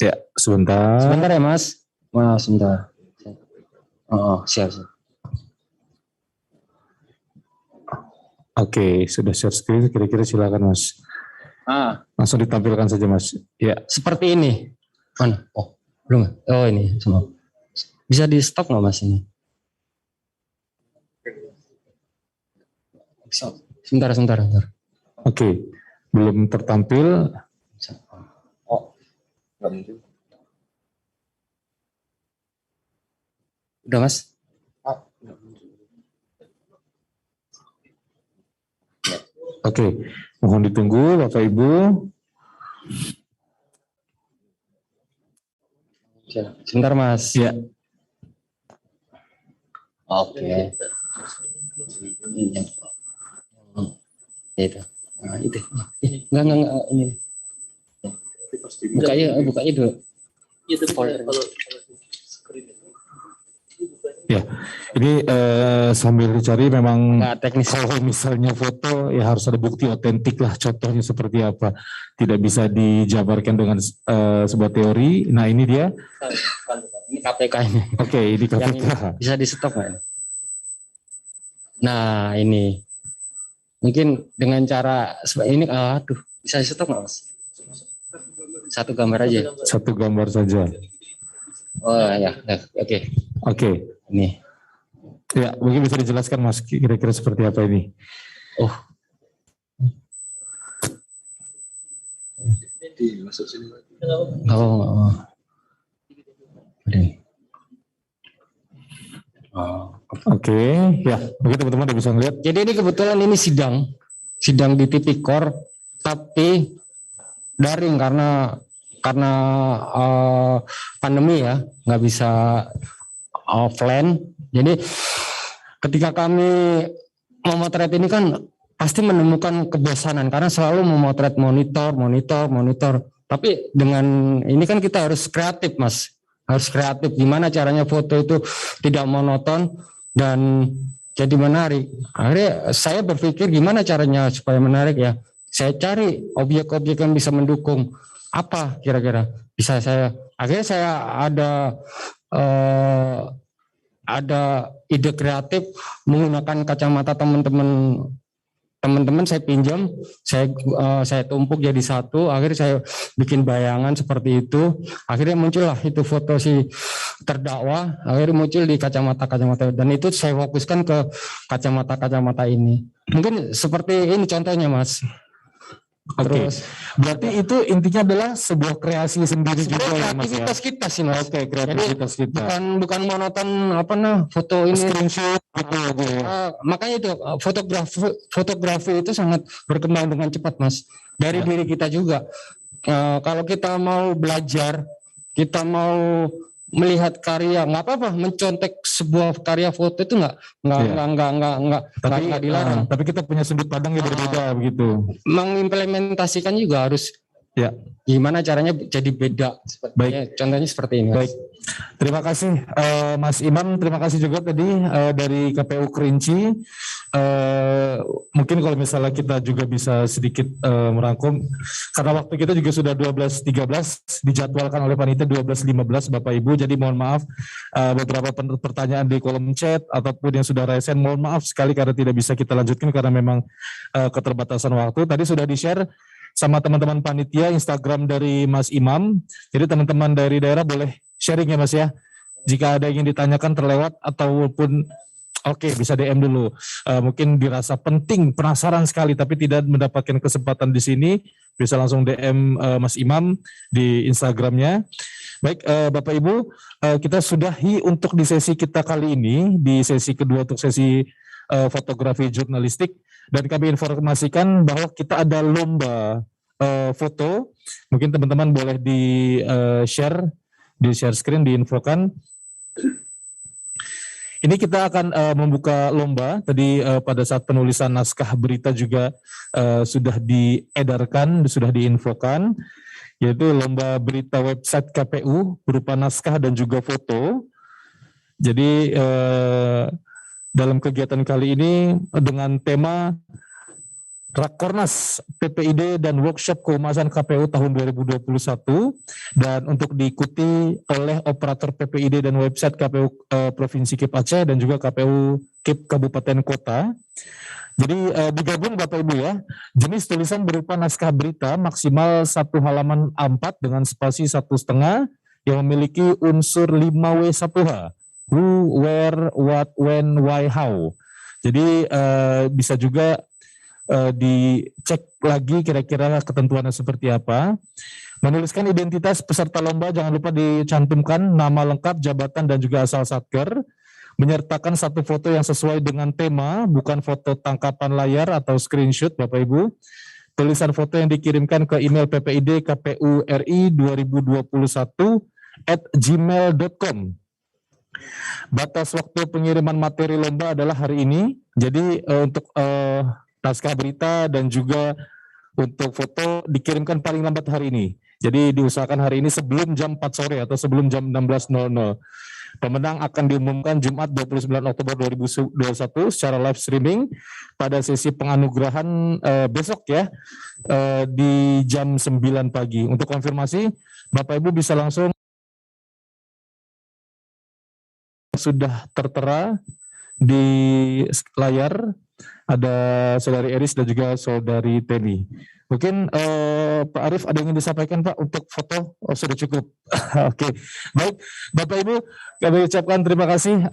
Ya, sebentar. Sebentar ya Mas. Mas, sebentar. Oh, siap. Oke, sudah share screen, kira-kira silakan Mas. Langsung ditampilkan saja Mas. Ya. Seperti ini. Mana? Oh, belum. Oh, ini semua. Bisa di stop nggak Mas ini? Sebentar. Oke, belum tertampil. Oh, udah Mas? Oke, mohon ditunggu Bapak Ibu. Sebentar Mas. Ya. Oke. Itu. Nah, itu. Enggak ini. Bukanya dulu. Ya, ini sambil dicari memang teknis. Kalau misalnya foto ya harus ada bukti otentik lah, contohnya seperti apa. Tidak bisa dijabarkan dengan sebuah teori. Nah ini dia. Ini KPK ini. Oke, ini KPK. Bisa di stop nggak? Nah ini mungkin dengan cara ini, bisa di stop nggak Mas? Satu gambar aja. Satu gambar saja. Oh ya, oke. Oke. Ini. Ya, mungkin bisa dijelaskan Mas, kira-kira seperti apa ini? Oh. Oke, ya, mungkin teman-teman udah bisa ngeliat. Jadi ini kebetulan ini sidang di Tipikor, tapi daring karena pandemi ya, nggak bisa offline. Jadi ketika kami memotret ini kan pasti menemukan kebosanan karena selalu memotret monitor. Tapi dengan ini kan kita harus kreatif Mas, harus kreatif. Gimana caranya foto itu tidak monoton dan jadi menarik. Akhirnya saya berpikir gimana caranya supaya menarik ya. Saya cari objek-objek yang bisa mendukung. Apa kira-kira bisa saya, akhirnya saya ada ide kreatif menggunakan kacamata teman-teman saya pinjam, saya tumpuk jadi satu, akhirnya saya bikin bayangan seperti itu, akhirnya muncullah itu foto si terdakwa, akhirnya muncul di kacamata dan itu saya fokuskan ke kacamata ini. Mungkin seperti ini contohnya Mas. Oke, berarti itu intinya adalah sebuah kreasi sendiri juga ya Mas ya? Kreativitas kita sih Mas. Oke, kreativitas kita. Bukan monoton foto ini. Screenshot gitu. Makanya itu fotografi itu sangat berkembang dengan cepat Mas. Dari diri kita juga. Kalau kita mau belajar, kita mau melihat karya, nggak apa-apa mencontek sebuah karya foto itu nggak dilarang. Tapi kita punya sudut pandang yang berbeda begitu. Mengimplementasikan juga harus ya. Gimana caranya jadi beda. Baik. Contohnya seperti ini. Baik. Terima kasih Mas Imam. Terima kasih juga tadi dari KPU Kerinci. Mungkin kalau misalnya kita juga bisa sedikit merangkum, karena waktu kita juga sudah 12.13, dijadwalkan oleh panitia 12.15 Bapak Ibu. Jadi mohon maaf beberapa pertanyaan di kolom chat ataupun yang sudah resen, mohon maaf sekali karena tidak bisa kita lanjutkan karena memang keterbatasan waktu. Tadi sudah di-share sama teman-teman panitia Instagram dari Mas Imam. Jadi teman-teman dari daerah boleh sharing ya Mas ya. Jika ada yang ditanyakan terlewat ataupun bisa DM dulu. Mungkin dirasa penting, penasaran sekali tapi tidak mendapatkan kesempatan di sini, bisa langsung DM Mas Imam di Instagramnya. Baik Bapak Ibu, kita sudahi untuk di sesi kita kali ini, di sesi kedua untuk sesi fotografi jurnalistik. Dan kami informasikan bahwa kita ada lomba foto. Mungkin teman-teman boleh di-share screen, diinfokan. Ini kita akan membuka lomba. Tadi pada saat penulisan naskah berita juga sudah diedarkan, sudah diinfokan. Yaitu lomba berita website KPU berupa naskah dan juga foto. Jadi dalam kegiatan kali ini dengan tema Rakornas PPID dan workshop kehumasan KPU tahun 2021 dan untuk diikuti oleh operator PPID dan website KPU Provinsi KIP Aceh dan juga KPU KIP Kabupaten Kota. Jadi digabung Bapak Ibu ya, jenis tulisan berupa naskah berita maksimal 1 halaman A4 dengan spasi 1,5 yang memiliki unsur 5W1H, who, where, what, when, why, how. Jadi bisa juga dicek lagi kira-kira ketentuannya seperti apa. Menuliskan identitas peserta lomba, jangan lupa dicantumkan nama lengkap, jabatan, dan juga asal satker. Menyertakan satu foto yang sesuai dengan tema, bukan foto tangkapan layar atau screenshot Bapak Ibu. Tulisan foto yang dikirimkan ke email PPID KPU RI 2021@gmail.com. Batas waktu pengiriman materi lomba adalah hari ini. Jadi untuk naskah berita dan juga untuk foto dikirimkan paling lambat hari ini. Jadi diusahakan hari ini sebelum jam 4 sore atau sebelum jam 16.00. Pemenang akan diumumkan Jumat 29 Oktober 2021 secara live streaming pada sesi penganugerahan besok ya di jam 9 pagi. Untuk konfirmasi Bapak Ibu bisa langsung sudah tertera di layar. Ada Saudari Eris dan juga Saudari Teni. Mungkin Pak Arief ada yang ingin disampaikan Pak untuk foto? Oh, sudah cukup. Oke, baik Bapak Ibu, kami ucapkan terima kasih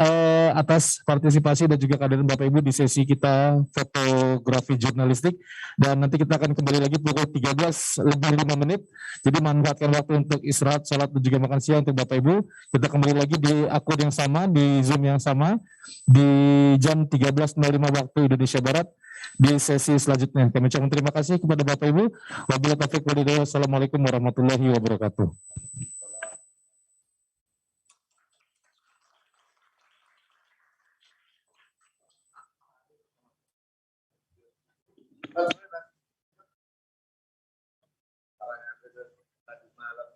atas partisipasi dan juga kehadiran Bapak Ibu di sesi kita fotografi jurnalistik. Dan nanti kita akan kembali lagi pukul 13:05. Jadi manfaatkan waktu untuk istirahat, sholat dan juga makan siang untuk Bapak Ibu. Kita kembali lagi di akun yang sama, di Zoom yang sama, di jam 13.05 waktu Indonesia Barat di sesi selanjutnya. Kami ucapkan terima kasih kepada Bapak Ibu. Wabillahi taufiq wal hidayah. Wassalamualaikum warahmatullahi wabarakatuh. Tadi malam